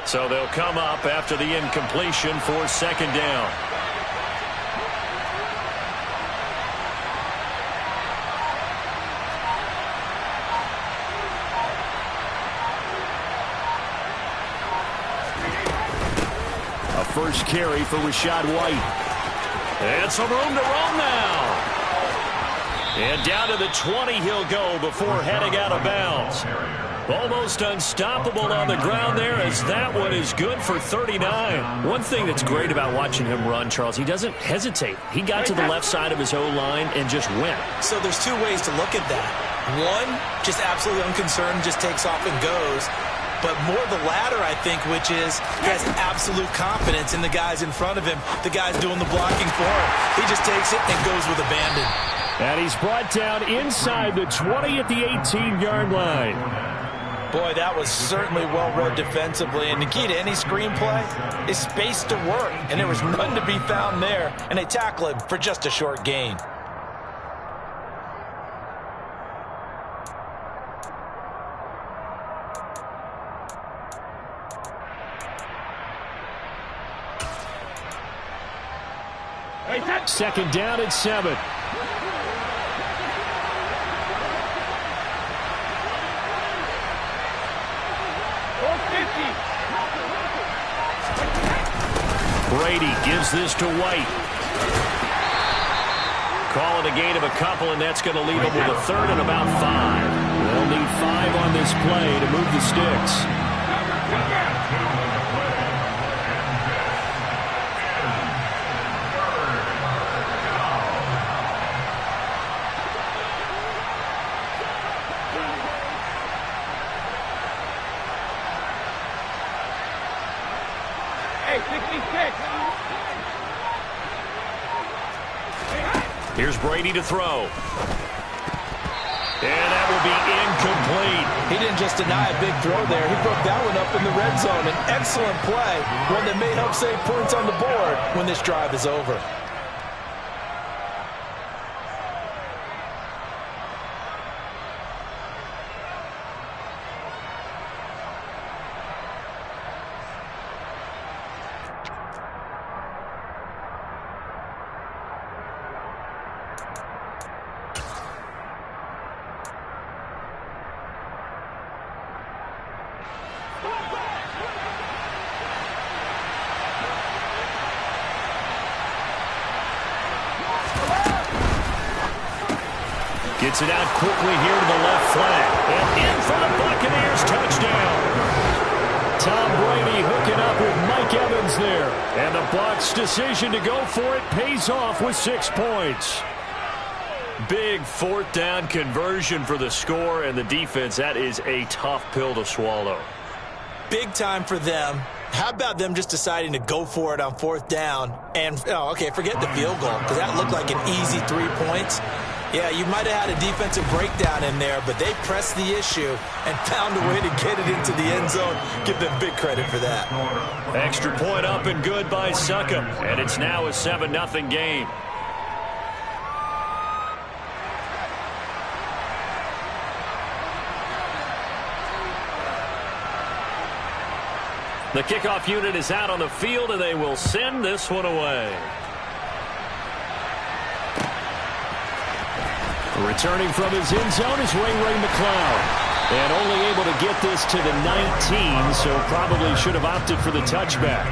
So they'll come up after the incompletion for second down. A first carry for Rashad White. And some room to run now. And down to the 20 he'll go before heading out of bounds. Almost unstoppable on the ground there, as that one is good for 39. One thing that's great about watching him run, Charles, he doesn't hesitate. He got to the left side of his O-line and just went. So there's two ways to look at that. One, just absolutely unconcerned, just takes off and goes. But more the latter, I think, which is he has absolute confidence in the guys in front of him, the guys doing the blocking for him. He just takes it and goes with abandon. And he's brought down inside the 20 at the 18-yard line. Boy, that was certainly well-read defensively. And the key to any screenplay is space to work. And there was none to be found there. And they tackle him for just a short gain. Second down at 7. Brady gives this to White. Call it a gain of a couple, and that's going to leave them with a third and about 5. They'll need 5 on this play to move the sticks. Here's Brady to throw. And that will be incomplete. He didn't just deny a big throw there. He broke that one up in the red zone. An excellent play, one that may help save points on the board when this drive is over. Gets it out quickly here to the left flank. And in for the Buccaneers, touchdown. Tom Brady hooking up with Mike Evans there. And the Bucs' decision to go for it pays off with 6 points. Big fourth down conversion for the score, and the defense, that is a tough pill to swallow. Big time for them. How about them just deciding to go for it on fourth down? And, okay, forget the field goal, because that looked like an easy 3 points. Yeah, you might have had a defensive breakdown in there, but they pressed the issue and found a way to get it into the end zone. Give them big credit for that. Extra point up and good by Suckup, and it's now a 7-0 game. The kickoff unit is out on the field, and they will send this one away. Returning from his end zone is Ray McCloud. And only able to get this to the 19, so probably should have opted for the touchback.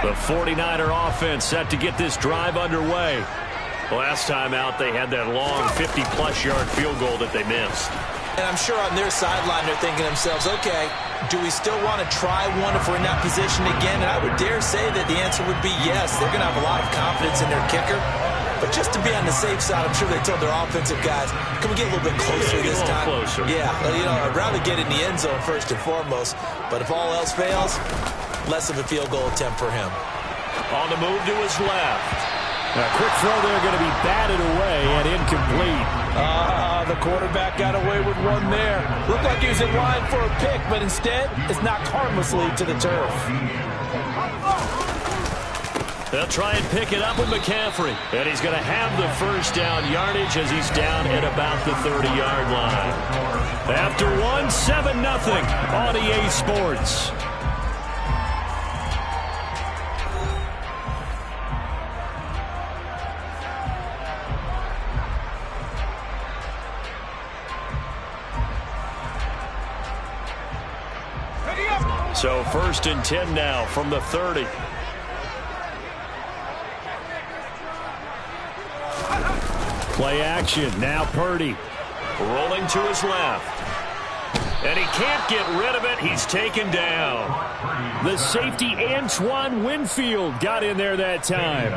The 49er offense set to get this drive underway. Last time out, they had that long 50-plus yard field goal that they missed. And I'm sure on their sideline they're thinking to themselves, okay, do we still want to try one if we're in that position again? And I would dare say that the answer would be yes. They're going to have a lot of confidence in their kicker. But just to be on the safe side, I'm sure they told their offensive guys, can we get a little bit closer this time? Closer. Yeah, I'd rather get in the end zone first and foremost. But if all else fails, less of a field goal attempt for him. On the move to his left. A quick throw there, going to be batted away and incomplete. The quarterback got away with one there. Looked like he was in line for a pick, but instead it's knocked harmlessly to the turf. They'll try and pick it up with McCaffrey. And he's going to have the first down yardage as he's down at about the 30-yard line. After 7-0 on EA Sports. So 1st and 10 now from the 30. Play action. Now Purdy. Rolling to his left. And he can't get rid of it. He's taken down. The safety Antoine Winfield got in there that time.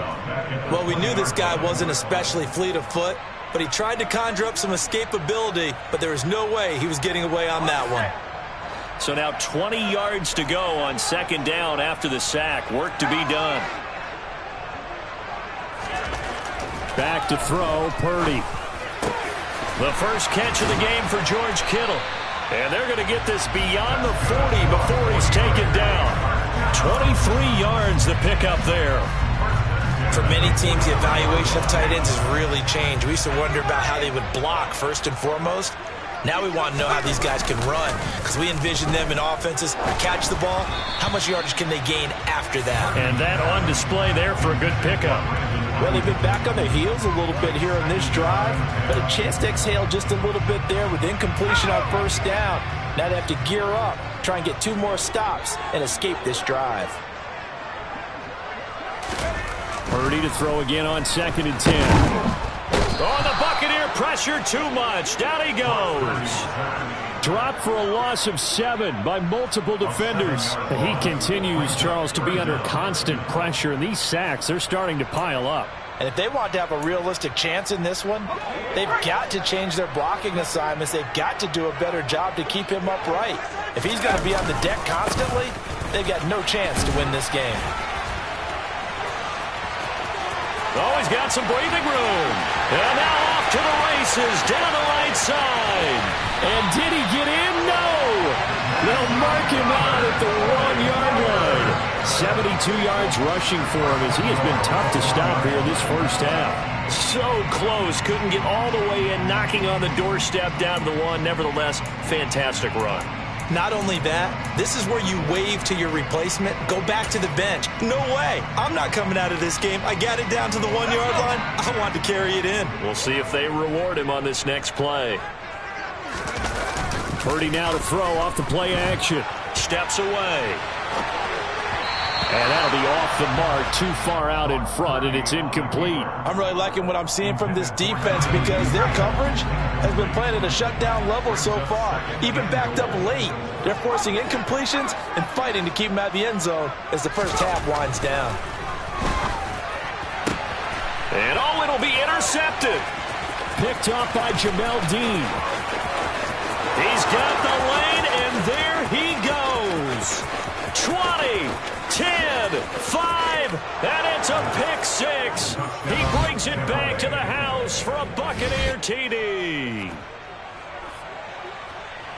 Well, we knew this guy wasn't especially fleet of foot, but he tried to conjure up some escapability, but there was no way he was getting away on that one. So now 20 yards to go on 2nd down after the sack. Work to be done. Back to throw, Purdy. The first catch of the game for George Kittle. And they're going to get this beyond the 40 before he's taken down. 23 yards to pick up there. For many teams, the evaluation of tight ends has really changed. We used to wonder about how they would block first and foremost. Now we want to know how these guys can run, because we envision them in offenses catch the ball. How much yardage can they gain after that? And that on display there for a good pickup. Well, they've been back on their heels a little bit here in this drive, but a chance to exhale just a little bit there with incompletion on 1st down. Now they have to gear up, try and get 2 more stops, and escape this drive. Purdy to throw again on 2nd and 10. Oh, the Buccaneer pressure too much. Down he goes. Dropped for a loss of 7 by multiple defenders. He continues, Charles, to be under constant pressure, and these sacks, they're starting to pile up. And if they want to have a realistic chance in this one, they've got to change their blocking assignments. They've got to do a better job to keep him upright. If he's going to be on the deck constantly, they've got no chance to win this game. Oh, he's got some breathing room. And now off to the races down the right side. And did he get in? No. They'll mark him out at the 1-yard line. 72 yards rushing for him as he has been tough to stop here this first half. So close. Couldn't get all the way in, knocking on the doorstep down to the 1. Nevertheless, fantastic run. Not only that, this is where you wave to your replacement, go back to the bench. No way. I'm not coming out of this game. I got it down to the 1-yard line. I want to carry it in. We'll see if they reward him on this next play. Purdy now to throw off the play action. Steps away. And that'll be off the mark, too far out in front, and it's incomplete. I'm really liking what I'm seeing from this defense because their coverage has been playing at a shutdown level so far. Even backed up late, they're forcing incompletions and fighting to keep them out of the end zone as the first half winds down. And oh, it'll be intercepted. Picked off by Jamel Dean. He's got the lane, and there he goes. 20, 10, 5, and it's a pick six. He brings it back to the house for a Buccaneer TD.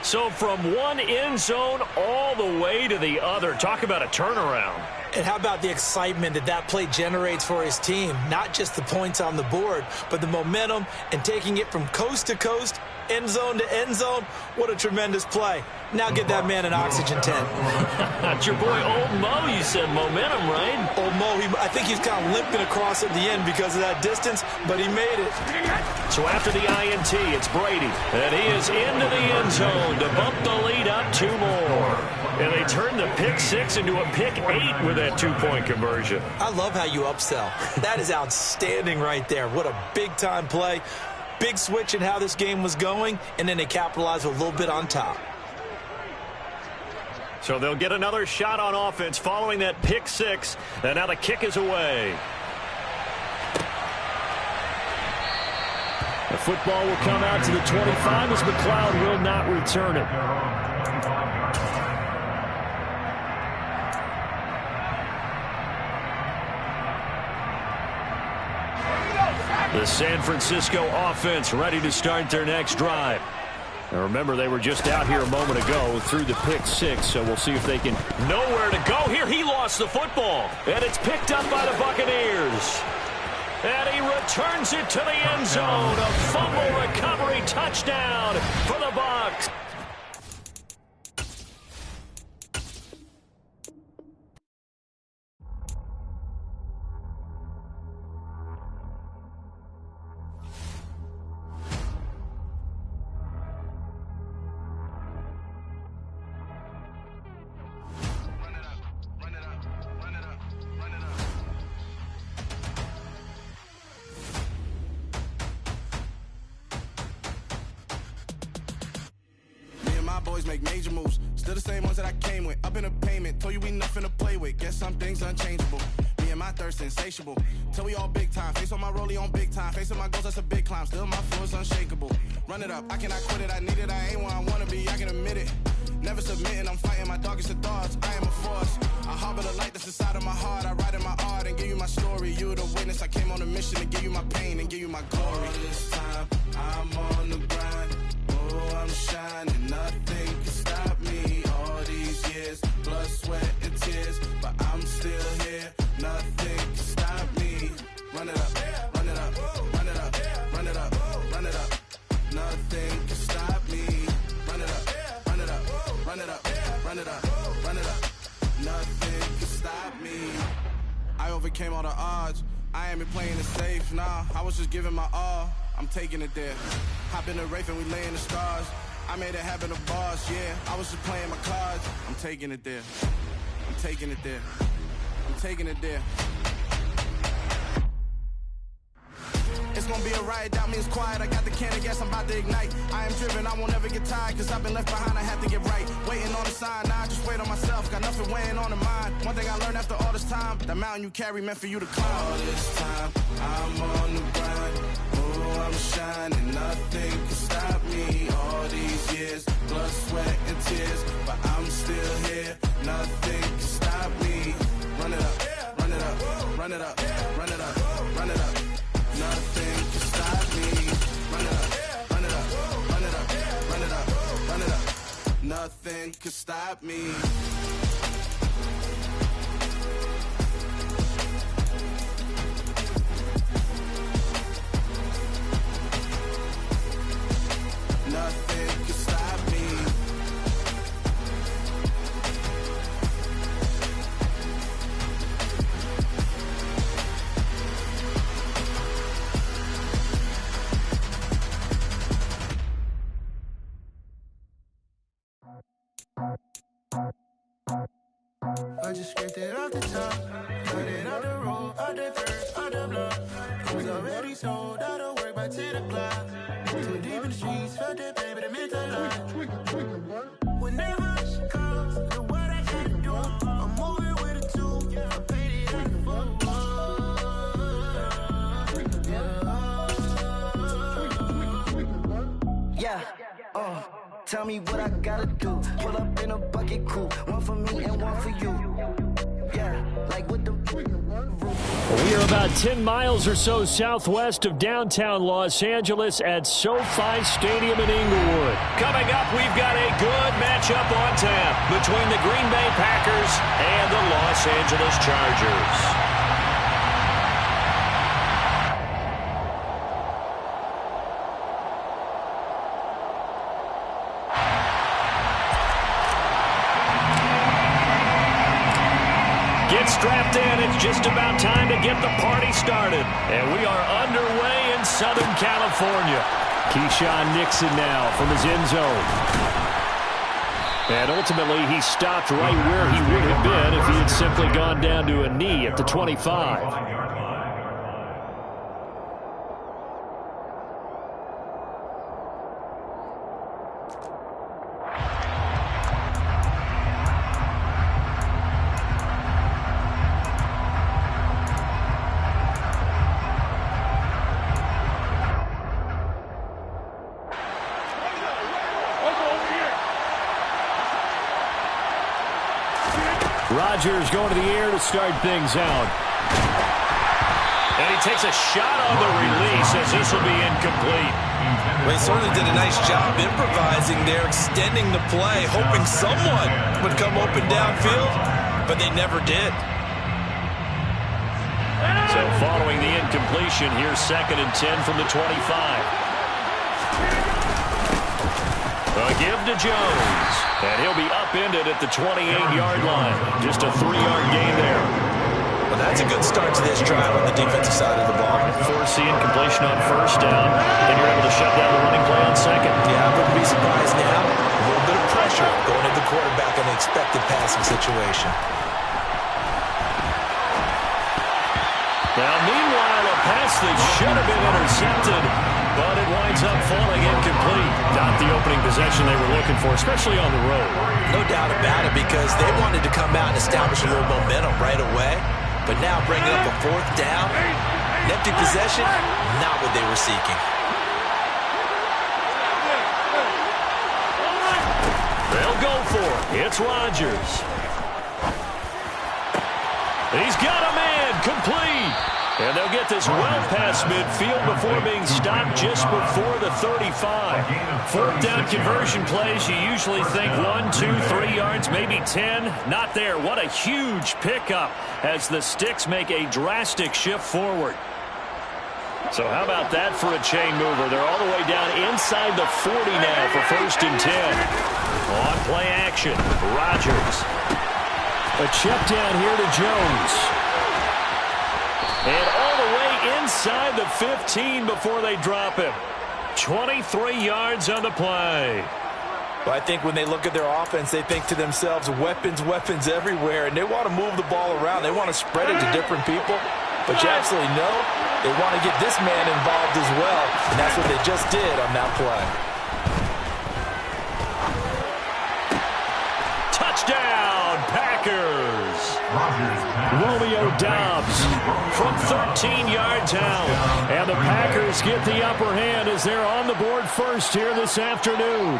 So from one end zone all the way to the other. Talk about a turnaround. And how about the excitement that that play generates for his team? Not just the points on the board, but the momentum and taking it from coast to coast, end zone to end zone. What a tremendous play. Now get that man an oxygen tent. That's your boy Old Mo. You said momentum, right? Old Mo, I think he's kind of limping across at the end because of that distance, but he made it. So after the INT, it's Brady. And he is into the end zone to bump the lead up 2 more. And they turn the pick six into a pick 8 with that 2-point conversion. I love how you upsell. That is outstanding right there. What a big-time play. Big switch in how this game was going, and then they capitalized with a little bit on top. So they'll get another shot on offense following that pick six, and now the kick is away. The football will come out to the 25 as McLeod will not return it. The San Francisco offense ready to start their next drive. Now remember, they were just out here a moment ago through the pick six, so we'll see if they can know where to go. Here he lost the football, and it's picked up by the Buccaneers. And he returns it to the end zone. A fumble recovery touchdown for the Bucs. Boys make major moves, still the same ones that I came with. Up in a payment, told you we nothing to play with. Guess some things unchangeable. Me and my thirst insatiable. Till we all big time. Face on my rollie on big time. Facing my goals, that's a big climb. Still my flow is unshakable. Run it up, I cannot quit it. I need it, I ain't where I wanna be. I can admit it. Never submitting, I'm fighting my darkest of thoughts. I am a force. I harbor the light that's inside of my heart. I write in my art and give you my story. You the witness. I came on a mission to give you my pain and give you my glory. All this time, I'm on the grind. Oh, I'm shining. Nothing can stop me. All these years, blood, sweat, and tears, but I'm still here. Nothing can stop me. Run it up, run it up, run it up, run it up, run it up. Nothing can stop me. Run it up, run it up, run it up, run it up, run it up. Nothing can stop me. I overcame all the odds. I ain't been playing it safe, nah. I was just giving my all. I'm taking it there. Hop in the Wraith and we lay in the stars. I made it happen to boss, yeah. I was just playing my cards. I'm taking it there. I'm taking it there. I'm taking it there. It's gonna be a riot, doubt me it's quiet. I got the can of gas, I'm about to ignite. I am driven, I won't ever get tired, cause I've been left behind, I have to get right. Waiting on the sign, now I just wait on myself. Got nothing weighing on the mind. One thing I learned after all this time, the mountain you carry meant for you to climb. All this time, I'm on the grind. Oh, I'm shining, nothing can stop me. All these years, blood, sweat, and tears, but I'm still here. Nothing can stop me. Run it up, run it up, run it up, run it up, run it up. Nothing can stop me. Run it up, run it up, run it up, run it up, run it up. Nothing can stop me. Nothing can stop me. I just scraped it off the top. Cut it out the road, out the curb, out the block. It was already sold, out of work by 10 o'clock. Too deep in the streets, felt that pain, but it meant a lot. Whenever she calls, know what I gotta do. I'm moving with a two, I paid it out the phone. Yeah, tell me what I gotta do. Pull up in a bucket crew, one for me and one for you. Yeah, like with the We are about 10 miles or so southwest of downtown Los Angeles at SoFi Stadium in Inglewood. Coming up, we've got a good matchup on tap between the Green Bay Packers and the Los Angeles Chargers. Strapped in, it's just about time to get the party started. And we are underway in Southern California. Keyshawn Nixon now from his end zone. And ultimately, he stopped right where he would have been if he had simply gone down to a knee at the 25. Rodgers going to the air to start things out. And he takes a shot on the release as this will be incomplete. Well, he certainly did a nice job improvising there, extending the play, hoping someone would come open downfield, but they never did. So following the incompletion, here's 2nd and 10 from the 25. A give to Jones, and he'll be upended at the 28-yard line. Just a 3-yard gain there. Well, that's a good start to this drive on the defensive side of the ball. Force the incompletion on 1st down, and you're able to shut down the running play on 2nd. Yeah, I wouldn't be surprised now. A little bit of pressure going at the quarterback in the expected passing situation. Now, meanwhile, a pass that should have been intercepted, but it winds up falling incomplete. Not the opening possession they were looking for, especially on the road. No doubt about it, because they wanted to come out and establish a little momentum right away. But now bringing up a 4th down, an empty possession, not what they were seeking. They'll go for it. It's Rodgers. He's got a man, complete. And they'll get this well past midfield before being stopped just before the 35. 4th down conversion plays, you usually think 1, 2, 3 yards, maybe 10. Not there. What a huge pickup as the Sticks make a drastic shift forward. So how about that for a chain mover? They're all the way down inside the 40 now for 1st and 10. On play action, Rodgers. A check down here to Jones. And all the way inside the 15 before they drop him. 23 yards on the play. Well, I think when they look at their offense, they think to themselves, weapons, weapons everywhere, and they want to move the ball around. They want to spread it to different people. But you absolutely know they want to get this man involved as well, and that's what they just did on that play. Touchdown, Packers! Romeo Doubs From 13 yards out. And the Packers get the upper hand as they're on the board first here this afternoon.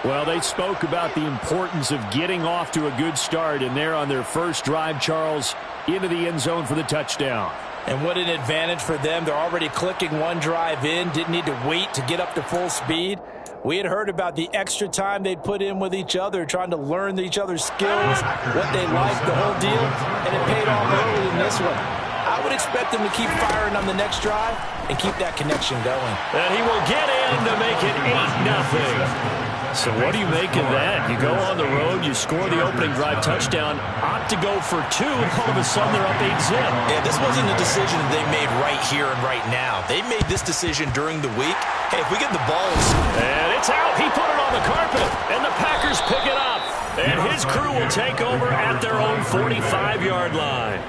Well, they spoke about the importance of getting off to a good start, and they're on their first drive, Charles, into the end zone for the touchdown. And what an advantage for them. They're already clicking one drive in, didn't need to wait to get up to full speed. We had heard about the extra time they'd put in with each other, trying to learn each other's skills, what they liked, the whole deal, and it paid off early in this one. I would expect them to keep firing on the next drive and keep that connection going. And he will get in to make it 8-0. So what do you make of that? You go on the road, you score the opening drive touchdown, opt to go for 2, and all of a sudden they're up 8-0. Yeah, this wasn't a decision that they made right here and right now. They made this decision during the week. Hey, if we get the ball... And it's out. He put it on the carpet, and the Packers pick it up. And his crew will take over at their own 45-yard line.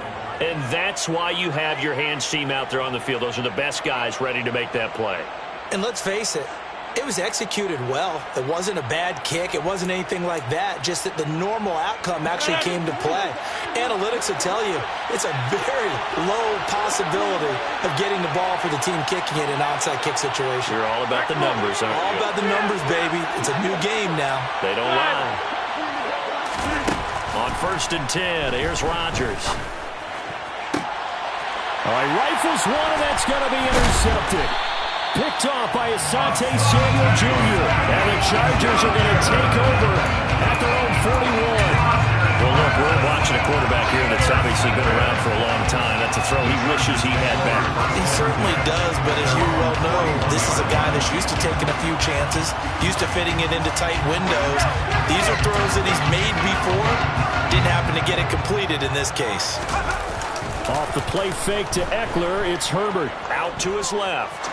And that's why you have your hands team out there on the field. Those are the best guys ready to make that play. And let's face it, it was executed well. It wasn't a bad kick. It wasn't anything like that. Just that the normal outcome actually came to play. Analytics will tell you it's a very low possibility of getting the ball for the team kicking it in an onside kick situation. You're all about the numbers, aren't you? All about the numbers, baby. It's a new game now. They don't lie. On 1st and 10, here's Rodgers. All right, rifles one, and that's going to be intercepted. Picked off by Asante Samuel Jr. And the Chargers are going to take over at their own 41. Well, look, we're watching a quarterback here that's obviously been around for a long time. That's a throw he wishes he had back. He certainly does, but as you well know, this is a guy that's used to taking a few chances, used to fitting it into tight windows. These are throws that he's made before. Didn't happen to get it completed in this case. Off the play fake to Eckler, it's Herbert. Out to his left.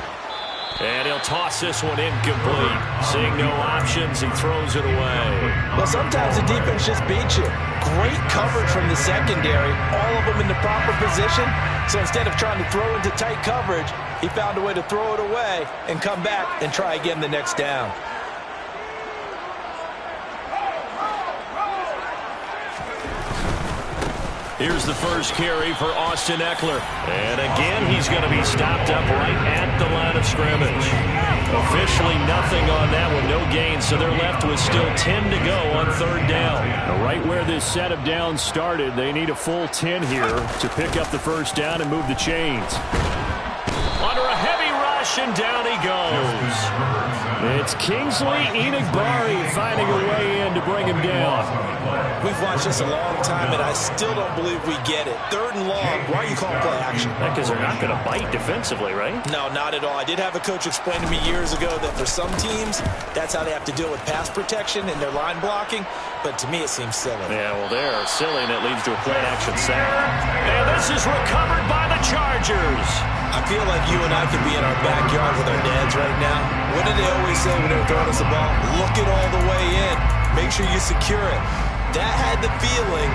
And he'll toss this one incomplete. Seeing no options, he throws it away. Well, sometimes the defense just beats you. Great coverage from the secondary, all of them in the proper position. So instead of trying to throw into tight coverage, he found a way to throw it away and come back and try again the next down. Here's the first carry for Austin Eckler. And again, he's going to be stopped up right at the line of scrimmage. Officially nothing on that one, no gain, so they're left with still 10 to go on 3rd down. Now, right where this set of downs started, they need a full 10 here to pick up the first down and move the chains. Under a heavy rush, and down he goes. It's Kingsley Enagbari finding a way in to bring him down. We've watched this a long time, and I still don't believe we get it. 3rd and long, why are you calling play action? Because they're not going to bite defensively, right? No, not at all. I did have a coach explain to me years ago that for some teams, that's how they have to deal with pass protection and their line blocking. But to me, it seems silly. Yeah, well, they're silly, and it leads to a play action sack. And this is recovered by the Chargers. I feel like you and I could be in our backyard with our dads right now. What did they always say when they were throwing us the ball? Look it all the way in. Make sure you secure it. That had the feeling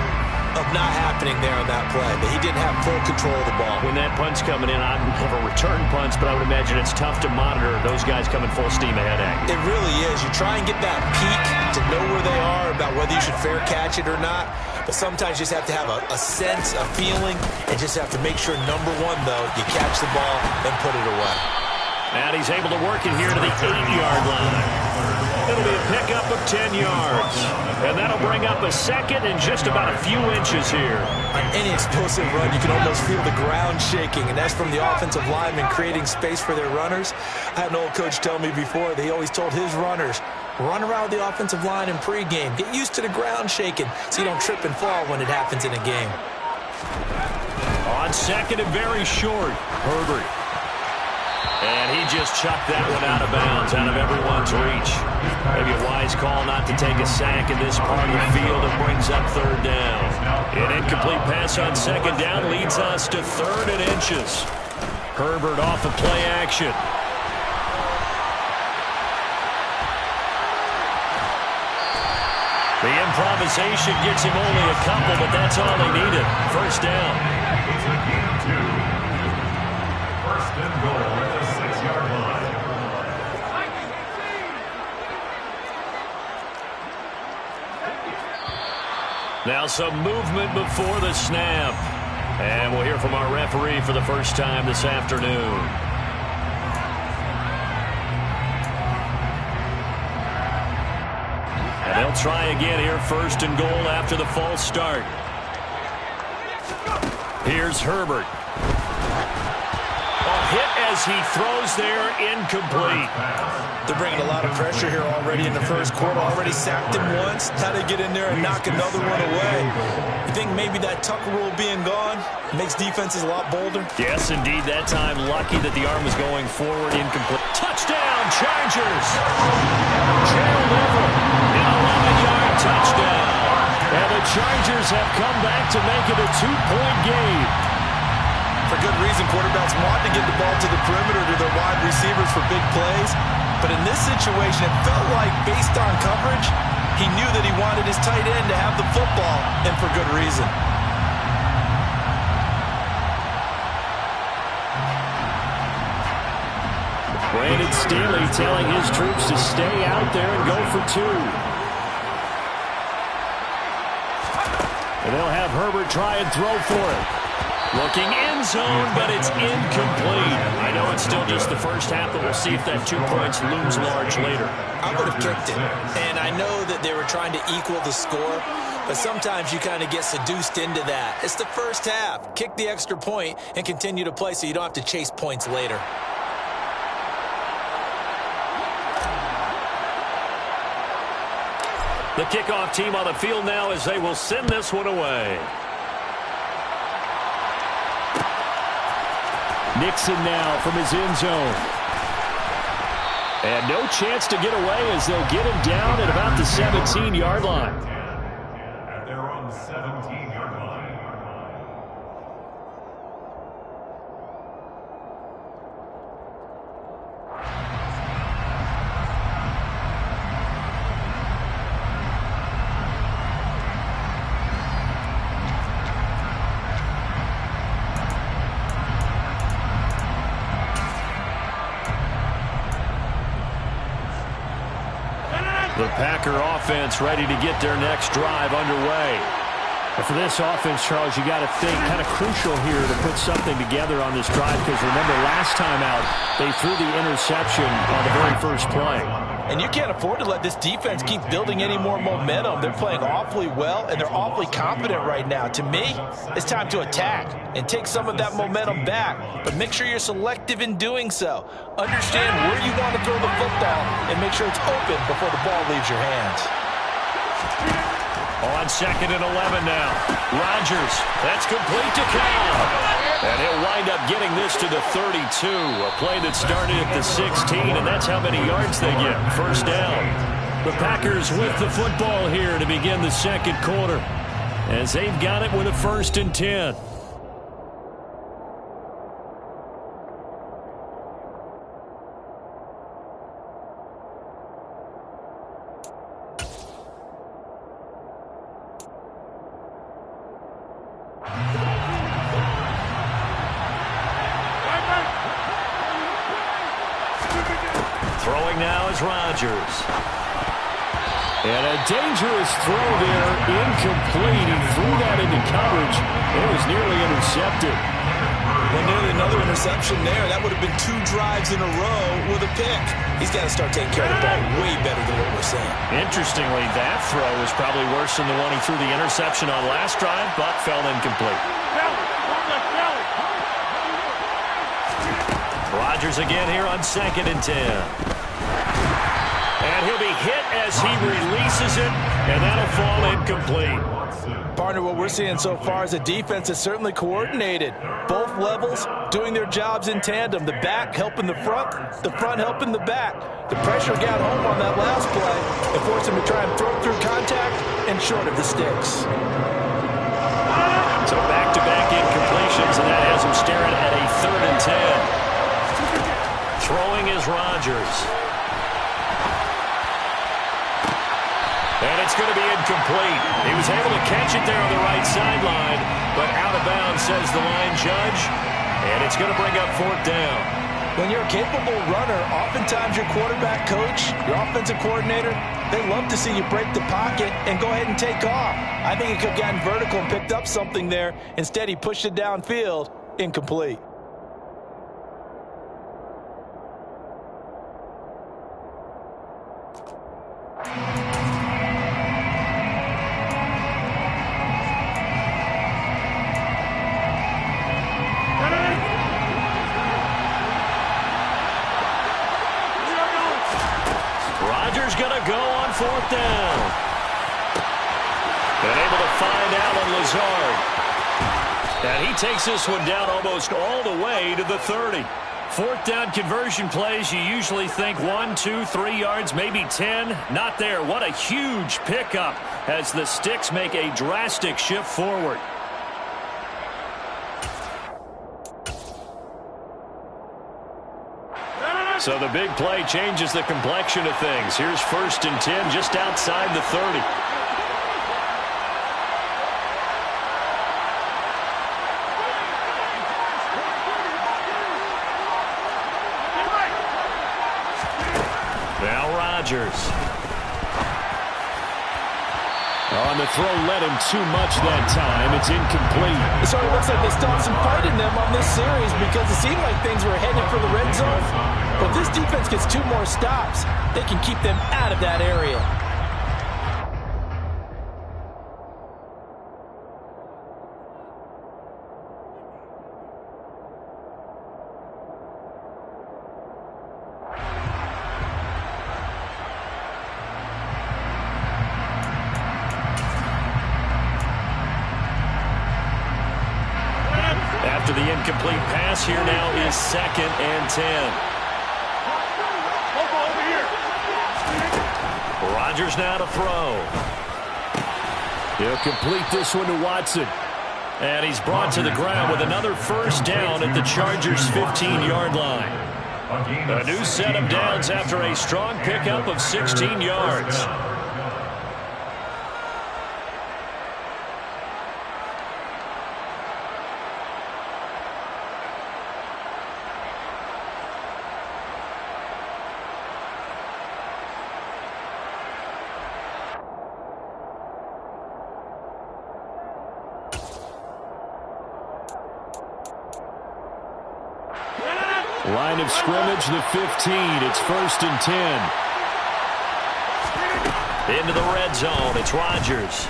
of not happening there on that play, that he didn't have full control of the ball. When that punt's coming in, I never return punts, but I would imagine it's tough to monitor those guys coming full steam ahead at you. It really is. You try and get that peek to know where they are, about whether you should fair catch it or not. But sometimes you just have to have a sense, a feeling, and just have to make sure, number one, though, you catch the ball and put it away. And he's able to work it here to the 8-yard line. It'll be a pickup of 10 yards. And that'll bring up a second and just about a few inches here. On any explosive run, you can almost feel the ground shaking, and that's from the offensive linemen creating space for their runners. I had an old coach tell me before that he always told his runners, run around the offensive line in pregame. Get used to the ground shaking so you don't trip and fall when it happens in a game. On second and very short, Herbert. And he just chucked that one out of bounds, out of everyone's reach. Maybe a wise call not to take a sack in this part of the field. It brings up 3rd down. An incomplete pass on 2nd down leads us to 3rd and inches. Herbert off of play action. The improvisation gets him only a couple, but that's all he needed. 1st down. First and goal at the 6-yard line. Now some movement before the snap. And we'll hear from our referee for the first time this afternoon. And they'll try again here, 1st and goal after the false start. Here's Herbert. Hit as he throws there, incomplete. They're bringing a lot of pressure here already in the first quarter. Already sacked him once. How to get in there and knock another one away. You think maybe that Tucker rule being gone makes defenses a lot bolder? Yes, indeed. That time, lucky that the arm was going forward, incomplete. Touchdown, Chargers! Gerald Everett, an 11-yard touchdown. And the Chargers have come back to make it a 2-point game. For good reason, quarterbacks want to get the ball to the perimeter to their wide receivers for big plays. But in this situation, it felt like, based on coverage, he knew that he wanted his tight end to have the football, and for good reason. Brandon Staley telling his troops to stay out there and go for 2. And they'll have Herbert try and throw for it. Looking end zone, but it's incomplete. I know it's still just the first half, but we'll see if that 2 points looms large later. I would have kicked it. And I know that they were trying to equal the score, but sometimes you kind of get seduced into that. It's the first half. Kick the extra point and continue to play so you don't have to chase points later. The kickoff team on the field now as they will send this one away. Nixon now from his end zone. And no chance to get away as they'll get him down at about the 17-yard line. At their own 17-yard line. The Packer offense ready to get their next drive underway. And for this offense, Charles, you got to think kind of crucial here to put something together on this drive, because remember last time out they threw the interception on the very first play. And you can't afford to let this defense keep building any more momentum. They're playing awfully well, and they're awfully confident right now. To me, it's time to attack and take some of that momentum back, but make sure you're selective in doing so. Understand where you want to throw the football and make sure it's open before the ball leaves your hands. On 2nd and 11 now. Rodgers, that's complete to Cobb. And he'll wind up getting this to the 32. A play that started at the 16, and that's how many yards they get. First down. The Packers with the football here to begin the second quarter, as they've got it with a 1st and 10. Throwing now is Rodgers. And a dangerous throw there, incomplete. He threw that into coverage. It was nearly intercepted. Well, nearly another interception there. That would have been 2 drives in a row with a pick. He's got to start taking care of the ball way better than what we're seeing. Interestingly, that throw was probably worse than the one he threw the interception on last drive, but fell incomplete. Rodgers again here on 2nd and 10. And he'll be hit as he releases it, and that'll fall incomplete. Partner, what we're seeing so far is a defense that's certainly coordinated. Both levels doing their jobs in tandem. The back helping the front helping the back. The pressure got home on that last play and forced him to try and throw through contact and short of the sticks. So back-to-back incompletions, and that has him staring at a 3rd and 10. Throwing is Rodgers. And it's going to be incomplete. He was able to catch it there on the right sideline, but out of bounds, says the line judge. And it's going to bring up 4th down. When you're a capable runner, oftentimes your quarterback coach, your offensive coordinator, they love to see you break the pocket and go ahead and take off. I think he could have gotten vertical and picked up something there. Instead, he pushed it downfield, incomplete. Rodgers going to go on 4th down. And able to find Allen Lazard. And he takes this one down almost all the way to the 30. 4th down conversion plays, you usually think 1, 2, 3 yards, maybe 10. Not there. What a huge pickup as the Sticks make a drastic shift forward. So the big play changes the complexion of things. Here's 1st and 10 just outside the 30. Rodgers. On the throw, led him too much that time. It's incomplete. So it looks like they still have some fight in them on this series because it seemed like things were headed for the red zone. But this defense gets 2 more stops. They can keep them out of that area. After the incomplete pass, here now is 2nd and 10. Rodgers now to throw. He'll complete this one to Watson. And he's brought to the ground with another first down at the Chargers' 15-yard line. A new set of downs after a strong pickup of 16 yards. Line of scrimmage, the 15. It's 1st and 10. Into the red zone. It's Rodgers.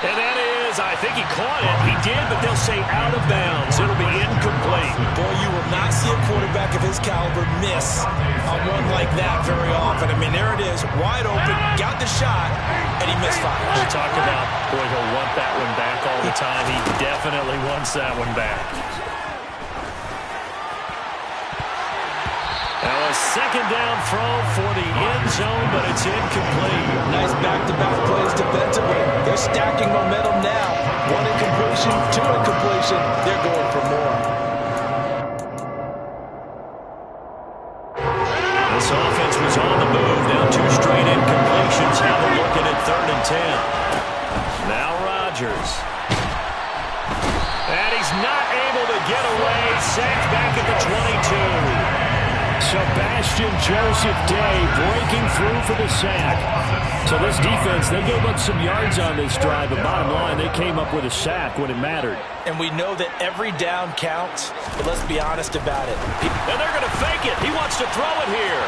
And that is, I think he caught it. He did, but they'll say out of bounds. It'll be incomplete. Boy, you will not see a quarterback of his caliber miss on one like that very often. I mean, there it is, wide open, got the shot, and he misfired. We'll talk about, boy, he'll want that one back all the time. He definitely wants that one back. Now a 2nd down throw for the end zone, but it's incomplete. Nice back-to-back plays defensively. They're stacking momentum now. 1 incompletion, 2 incompletion. They're going for more. This offense was on the move. Now 2 straight incompletions. Now they're looking at 3rd and 10. Now Rodgers. And he's not able to get away. Sacked back at the 22. Sebastian Joseph Day breaking through for the sack. So this defense, they gave up some yards on this drive, but bottom line, they came up with a sack when it mattered. And we know that every down counts, but let's be honest about it. And they're going to fake it. He wants to throw it here.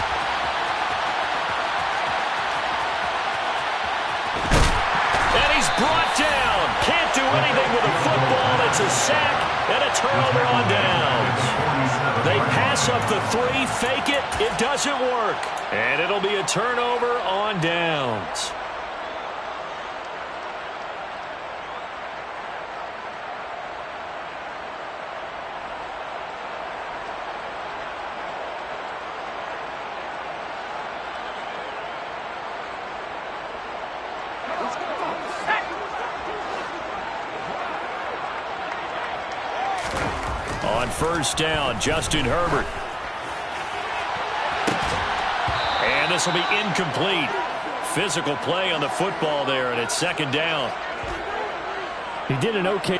And he's brought down. Can't do anything with a football. It's a sack and a turnover on downs. They pass up the 3, fake it. It doesn't work. And it'll be a turnover on downs. On 1st down, Justin Herbert. And this will be incomplete. Physical play on the football there, and it's 2nd down. He did an okay.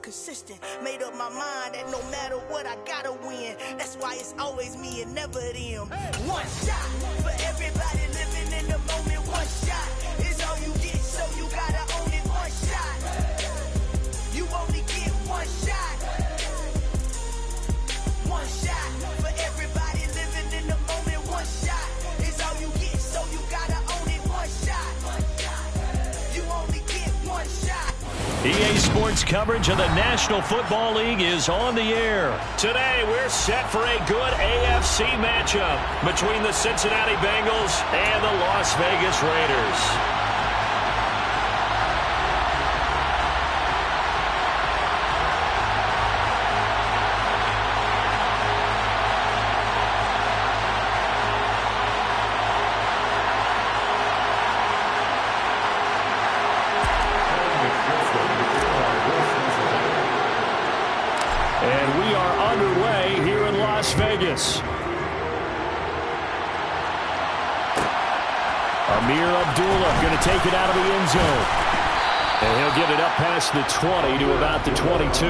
Consistent, made up my mind that no matter what I gotta win. That's why it's always me and never them. One shot for everybody living in the moment. One shot is all you get, so you gotta own it. One shot, you only get one shot. One shot for everybody living in the moment. One shot is all you get, so you gotta own it. One shot, you only get one shot. EA Sports coverage of the National Football League is on the air. Today, we're set for a good AFC matchup between the Cincinnati Bengals and the Las Vegas Raiders. And we are underway here in Las Vegas. Amir Abdullah going to take it out of the end zone. And he'll get it up past the 20 to about the 22.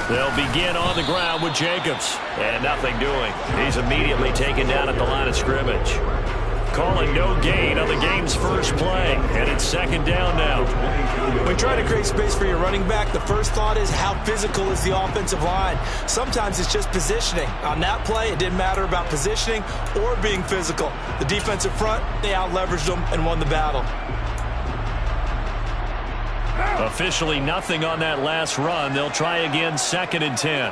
They'll begin on the ground with Jacobs. And nothing doing. He's immediately taken down at the line of scrimmage. Calling no gain on the game's first play. And it's second down now. When trying to create space for your running back, the first thought is how physical is the offensive line. Sometimes it's just positioning. On that play, it didn't matter about positioning or being physical. The defensive front, they out-leveraged them and won the battle. Officially nothing on that last run. They'll try again, second and 10.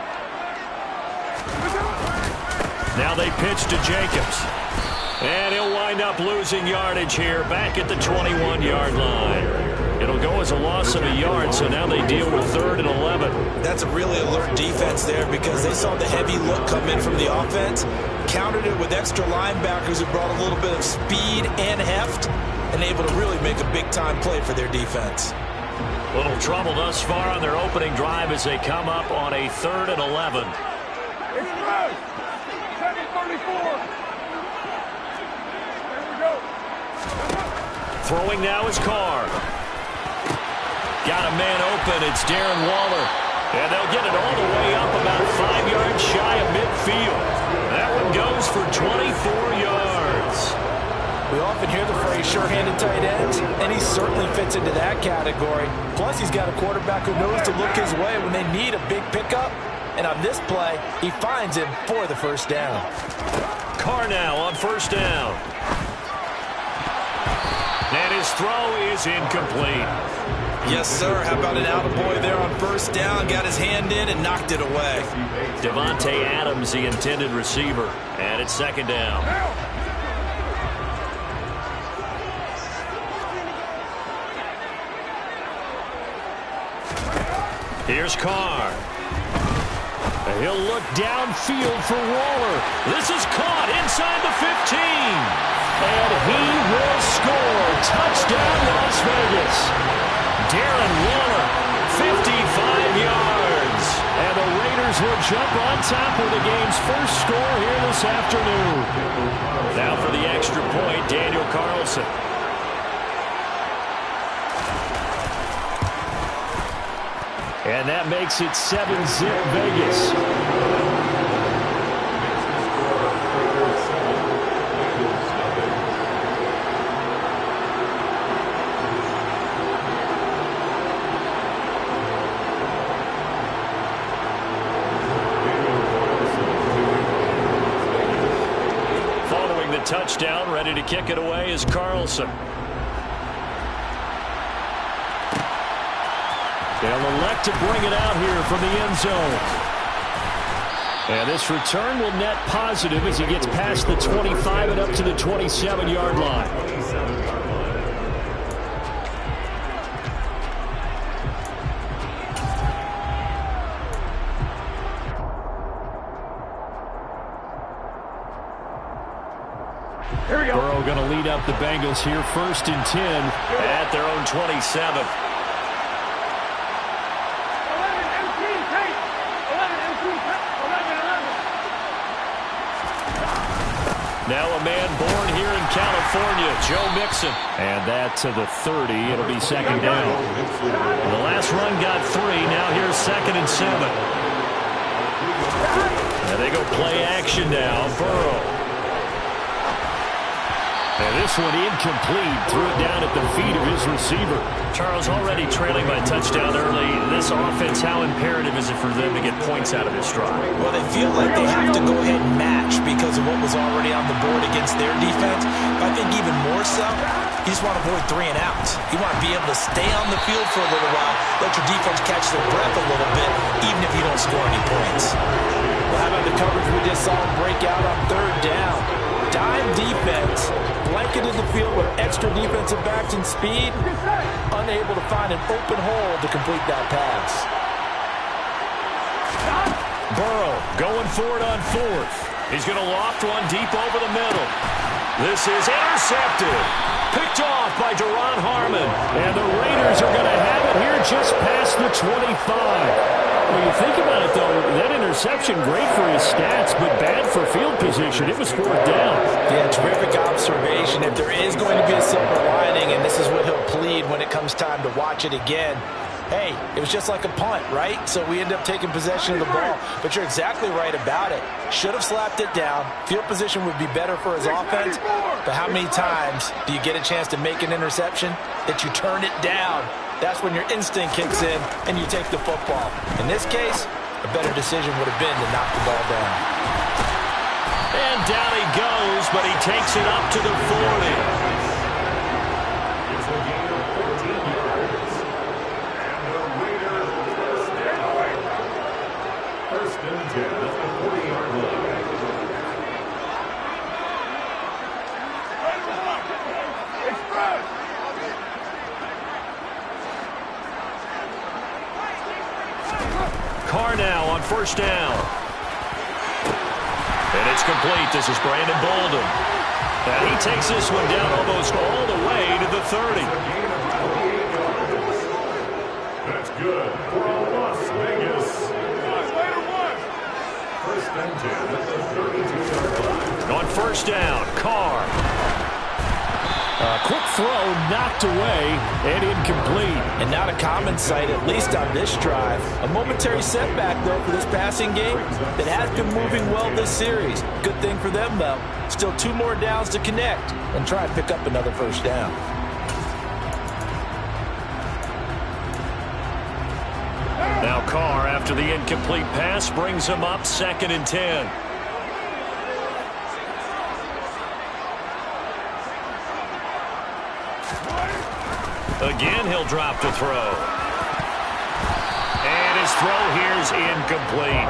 Now they pitch to Jacobs. And he'll wind up losing yardage here back at the 21-yard line. It'll go as a loss of a yard, so now they deal with 3rd and 11. That's a really alert defense there because they saw the heavy look come in from the offense, countered it with extra linebackers who brought a little bit of speed and heft, and able to really make a big-time play for their defense. Little trouble thus far on their opening drive as they come up on a 3rd and 11. Throwing now is Carr. Got a man open. It's Darren Waller. And they'll get it all the way up about 5 yards shy of midfield. That one goes for 24 yards. We often hear the phrase sure-handed tight ends, and he certainly fits into that category. Plus, he's got a quarterback who knows to look his way when they need a big pickup. And on this play, he finds him for the first down. Carr now on first down. And his throw is incomplete. Yes, sir. How about an attaboy there on first down? Got his hand in and knocked it away. Devontae Adams, the intended receiver. And it's second down. Here's Carr. He'll look downfield for Waller. This is caught inside the 15. And he will score. Touchdown, Las Vegas. Darren Waller, 55 yards. And the Raiders will jump on top of the game's first score here this afternoon. Now for the extra point, Daniel Carlson. And that makes it 7-zip Vegas. Following the touchdown, ready to kick it away is Carlson. They'll elect to bring it out here from the end zone. And this return will net positive as he gets past the 25 and up to the 27-yard line. Here we go. Burrow going to lead up the Bengals here, 1st and 10 at their own 27. Now a man born here in California, Joe Mixon. And that to the 30. It'll be second down. The last run got 3. Now here's 2nd and 7. And they go play action now. Burrow. And this one incomplete. Threw it down at the feet of his receiver. Charles, already trailing by touchdown early. This offense, how imperative is it for them to get points out of this drive? Well, they feel like they have to go ahead and match because of what was already on the board against their defense. But I think even more so, you just want to avoid 3 and outs. You want to be able to stay on the field for a little while, let your defense catch their breath a little bit, even if you don't score any points. Well, how about the coverage we just saw him break out on 3rd down? Dime defense, blanketed the field with extra defensive backs and speed, unable to find an open hole to complete that pass. Burrow going for it on 4th. He's going to loft one deep over the middle. This is intercepted. Picked off by Duron Harmon. And the Raiders are going to have it here just past the 25. When you think about it, though, that interception, great for his stats, but bad for field position. It was 4th down. Yeah, terrific observation. If there is going to be a silver lining, and this is what he'll plead when it comes time to watch it again, hey, it was just like a punt, right? So we end up taking possession of the ball. But you're exactly right about it. Should have slapped it down. Field position would be better for his offense. But how many times do you get a chance to make an interception that you turn it down? That's when your instinct kicks in and you take the football. In this case, a better decision would have been to knock the ball down. And down he goes, but he takes it up to the 40. It's a gain of 14 yards. And the Raiders first down. 1st and 10 at the 40-yard line. Carr now on 1st down. And it's complete. This is Brandon Bolden. And he takes this one down almost all the way to the 30. That's good for a Las Vegas. 1st and 10 at the 32-yard line. On 1st down, Carr. Quick throw knocked away and incomplete. And not a common sight, at least on this drive. A momentary setback, though, for this passing game that has been moving well this series. Good thing for them, though. Still 2 more downs to connect and try and pick up another 1st down. Now Carr, after the incomplete pass, brings him up 2nd and 10. Again, he'll drop to throw. And his throw here is incomplete.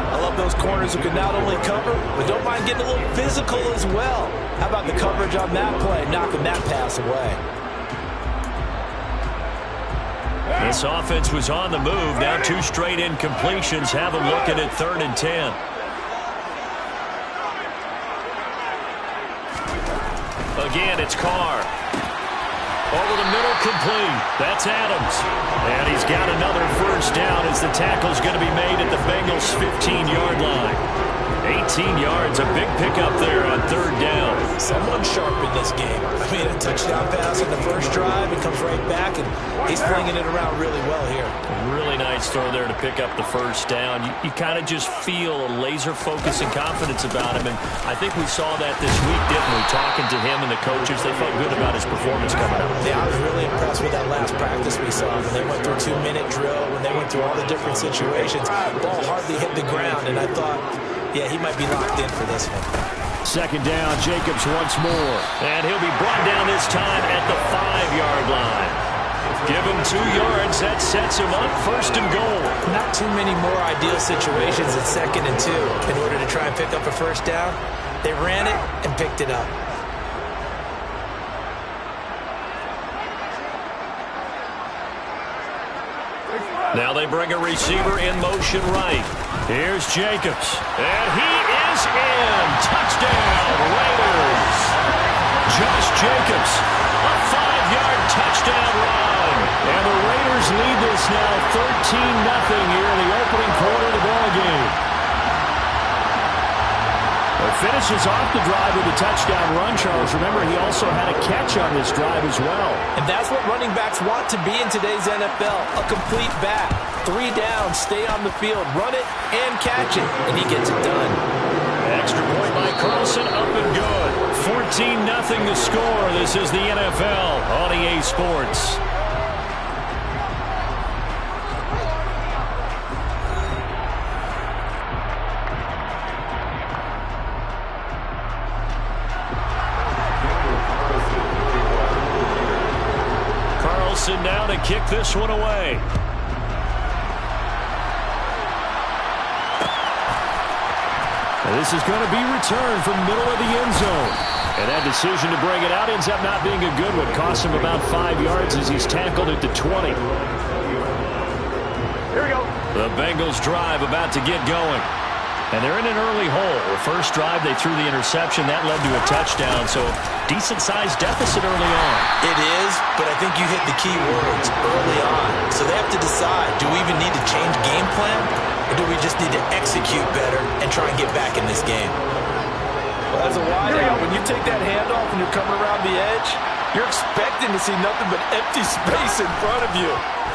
I love those corners who can not only cover, but don't mind getting a little physical as well. How about the coverage on that play, knocking that pass away? This offense was on the move. Now 2 straight incompletions have them looking at 3rd and 10. Again, it's Carr. Over the middle, complete. That's Adams. And he's got another 1st down as the tackle's going to be made at the Bengals' 15-yard line. 18 yards, a big pickup there on 3rd down. Someone sharp in this game. I mean, a touchdown pass in the first drive. It comes right back, and he's flinging it around really well here. Really nice throw there to pick up the 1st down. You kind of just feel a laser focus and confidence about him, and I think we saw that this week, didn't we? Talking to him and the coaches, they felt good about his performance coming up. Yeah, I was really impressed with that last practice we saw. When they went through a 2-minute drill, when they went through all the different situations, the ball hardly hit the ground, and I thought, yeah, he might be locked in for this one. 2nd down, Jacobs once more. And he'll be brought down this time at the 5-yard line. Give him 2 yards. That sets him up 1st and goal. Not too many more ideal situations at 2nd and 2 in order to try and pick up a 1st down. They ran it and picked it up. Now they bring a receiver in motion right. Here's Jacobs. And he is in. Touchdown, Raiders. Josh Jacobs, a 5-yard touchdown run. And the Raiders lead this now 13-0 here in the opening quarter of the ballgame. They finish finishes off the drive with a touchdown run, Charles. Remember, he also had a catch on this drive as well. And that's what running backs want to be in today's NFL, a complete back. 3 down, stay on the field, run it, and catch it, and he gets it done. Extra point by Carlson, up and good. 14-0 the score. This is the NFL on EA Sports. Carlson down to kick this one away. This is going to be returned from middle of the end zone. And that decision to bring it out ends up not being a good one. Costs him about 5 yards as he's tackled at the 20. Here we go. The Bengals drive about to get going. And they're in an early hole. The first drive, they threw the interception. That led to a touchdown. So decent-sized deficit early on. It is, but I think you hit the key words, early on. So they have to decide, do we even need to change game plan? Or do we just need to execute better and try and get back in this game? Well, as a wideout, when you take that handoff and you're coming around the edge, you're expecting to see nothing but empty space in front of you.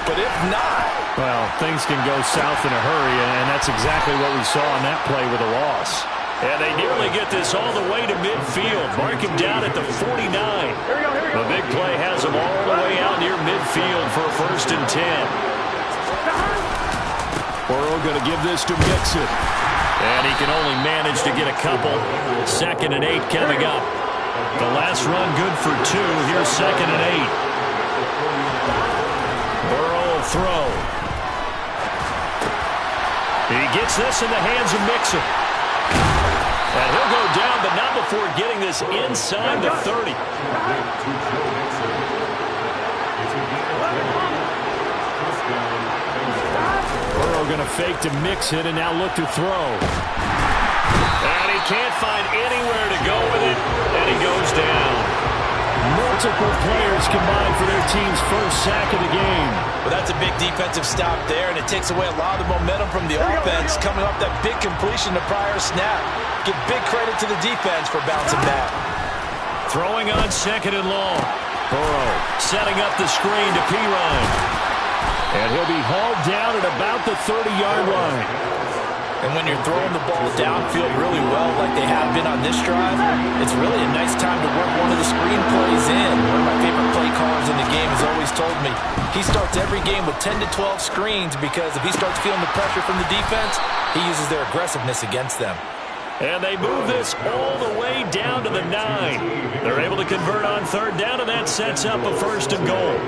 But if not... Well, things can go south in a hurry, and that's exactly what we saw on that play with a loss. And they nearly get this all the way to midfield. Mark him down at the 49. The big play has him all the way out near midfield for a 1st and 10. Burrow going to give this to Mixon. And he can only manage to get a couple. 2nd and 8 coming up. The last run good for 2. Here's 2nd and 8. Burrow will throw. He gets this in the hands of Mixon. And he'll go down, but not before getting this inside the 30. Burrow going to fake to Mixon and now look to throw. And he can't find anywhere to go with it, and he goes down. Multiple players combined for their team's first sack of the game. Well, that's a big defensive stop there, and it takes away a lot of the momentum from the offense coming off that big completion the prior snap. Give big credit to the defense for bouncing back. Throwing on 2nd and long. Burrow setting up the screen to Pirine. And he'll be hauled down at about the 30-yard line. And when you're throwing the ball downfield really well like they have been on this drive, it's really a nice time to work one of the screen plays in. One of my favorite play callers in the game has always told me he starts every game with 10 to 12 screens because if he starts feeling the pressure from the defense, he uses their aggressiveness against them. And they move this all the way down to the 9. They're able to convert on 3rd down, and that sets up a 1st and goal.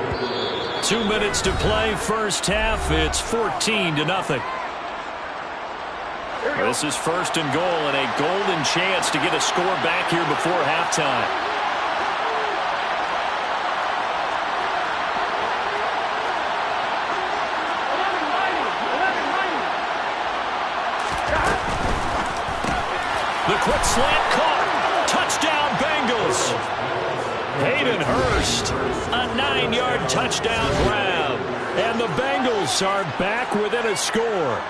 2 minutes to play, first half. It's 14-0. This is 1st and goal, and a golden chance to get a score back here before halftime. The quick slant caught. Touchdown, Bengals. Hayden Hurst, a 9-yard touchdown grab. And the Bengals are back within a score.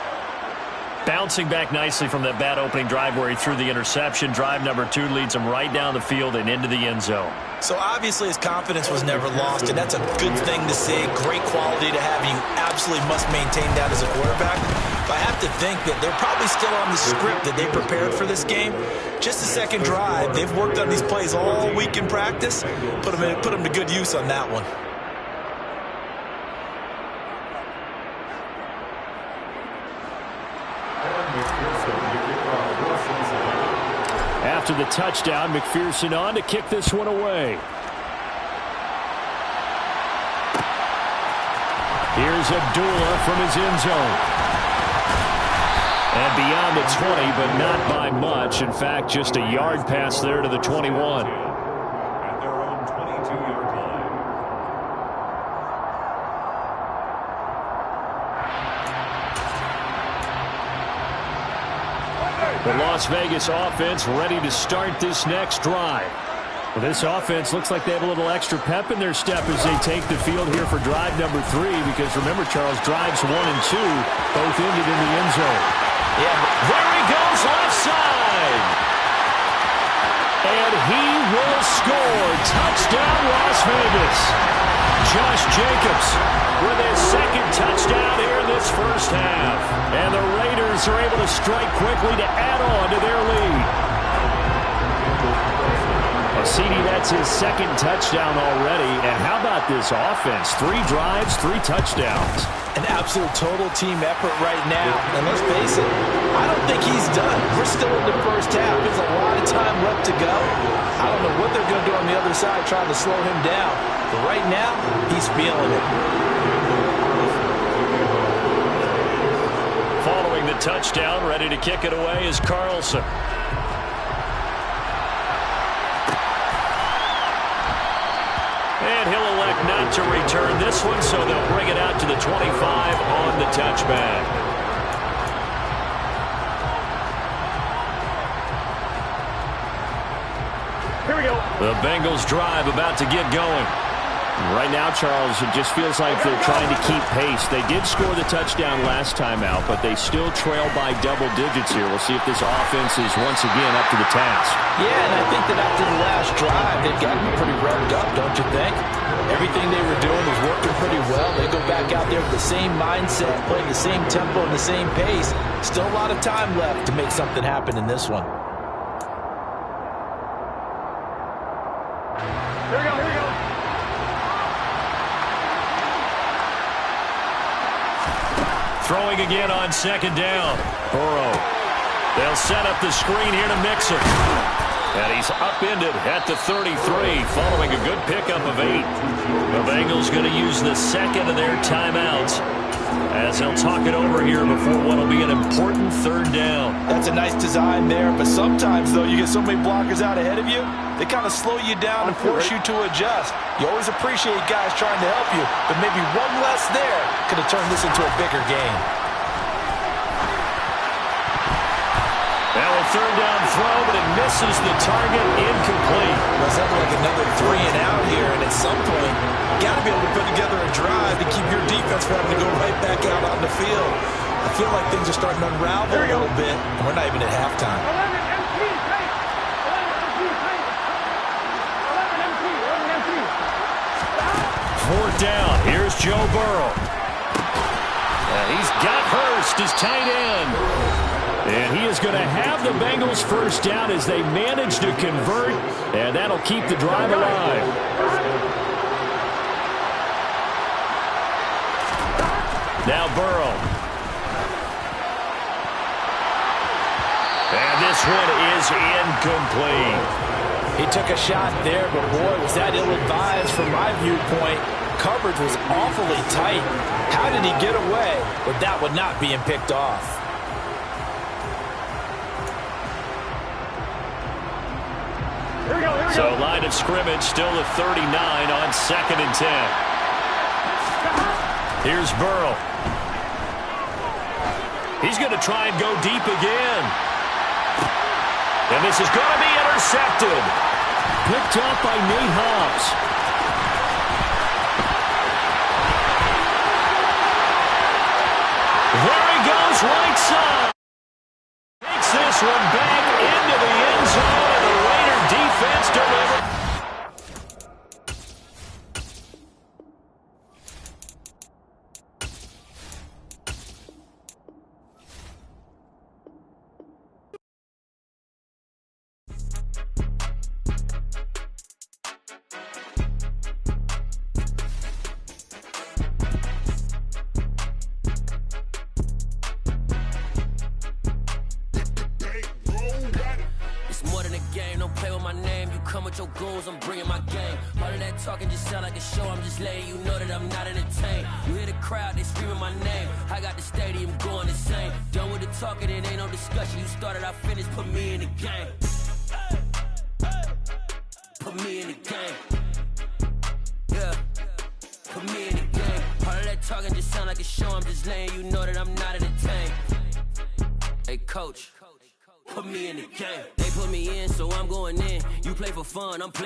Bouncing back nicely from that bad opening drive where he threw the interception. Drive number 2 leads him right down the field and into the end zone. So obviously his confidence was never lost, and that's a good thing to see. Great quality to have. You absolutely must maintain that as a quarterback. But I have to think that they're probably still on the script that they prepared for this game. Just the second drive. They've worked on these plays all week in practice. Put them to good use on that one. After the touchdown, McPherson on to kick this one away. Here's Abdullah from his end zone. And beyond the 20, but not by much. In fact, just a yard pass there to the 21. At their own 22-yard line. The Las Vegas offense ready to start this next drive. Well, this offense looks like they have a little extra pep in their step as they take the field here for drive number 3. Because remember, Charles, drives 1 and 2 both ended in the end zone. Yeah, there he goes left side. And he will score. Touchdown, Las Vegas. Josh Jacobs with his second touchdown here in this first half. And the Raiders are able to strike quickly to add on to their lead. CD, that's his second touchdown already. And how about this offense? 3 drives, 3 touchdowns. An absolute total team effort right now. And let's face it, I don't think he's done. We're still in the first half. There's a lot of time left to go. I don't know what they're going to do on the other side trying to slow him down. But right now, he's feeling it. Following the touchdown, ready to kick it away is Carlson. And he'll elect not to return this one, so they'll bring it out to the 25 on the touchback. Here we go. The Bengals drive about to get going. Right now, Charles, it just feels like they're trying to keep pace. They did score the touchdown last time out, but they still trail by double digits here. We'll see if this offense is once again up to the task. Yeah, and I think that after the last drive, they've gotten pretty revved up, don't you think? Everything they were doing was working pretty well. They go back out there with the same mindset, playing the same tempo and the same pace. Still a lot of time left to make something happen in this one. Here we go, here we go. Throwing again on second down. Burrow. They'll set up the screen here to Mixon. And he's upended at the 33, following a good pickup of 8. The Bengals going to use the second of their timeouts as they'll talk it over here before what will be an important third down. That's a nice design there, but sometimes, though, you get so many blockers out ahead of you, they kind of slow you down and force you to adjust. You always appreciate guys trying to help you, but maybe one less there could have turned this into a bigger game. Now a third down throw, but it misses the target, incomplete. Well, it's like another 3 and out here, and at some point, you got to be able to put together a drive to keep your defense from having to go right back out on the field. I feel like things are starting to unravel a little bit, and we're not even at halftime. Fourth down. Here's Joe Burrow. He's got Hurst as tight end. And he is going to have the Bengals first down as they manage to convert, and that'll keep the drive alive. Now Burrow. And this one is incomplete. He took a shot there, but boy, was that ill-advised from my viewpoint. Coverage was awfully tight. How did he get away with that one not being picked off? Here we go, here we So go. line of scrimmage still at 39 on 2nd and 10. Here's Burrow. He's going to try and go deep again. And this is going to be intercepted. Picked off by Nate Hobbs. There he goes, right side. Takes this one back into the end zone, and the Raider defense delivers. Your goons, I'm bringing my game. All of that talking just sound like a show. I'm just letting you know that I'm not entertained. You hear the crowd, they screaming my name. I got the stadium going insane. Done with the talking, it ain't no discussion. You started, I finished, put me in the game. Put me in the game. Yeah, put me in the game. All of that talking just sound like a show. I'm just letting you know that I'm not entertained. Hey, coach. Put me in the game. They put me in, so I'm going in. You play for fun, I'm playing.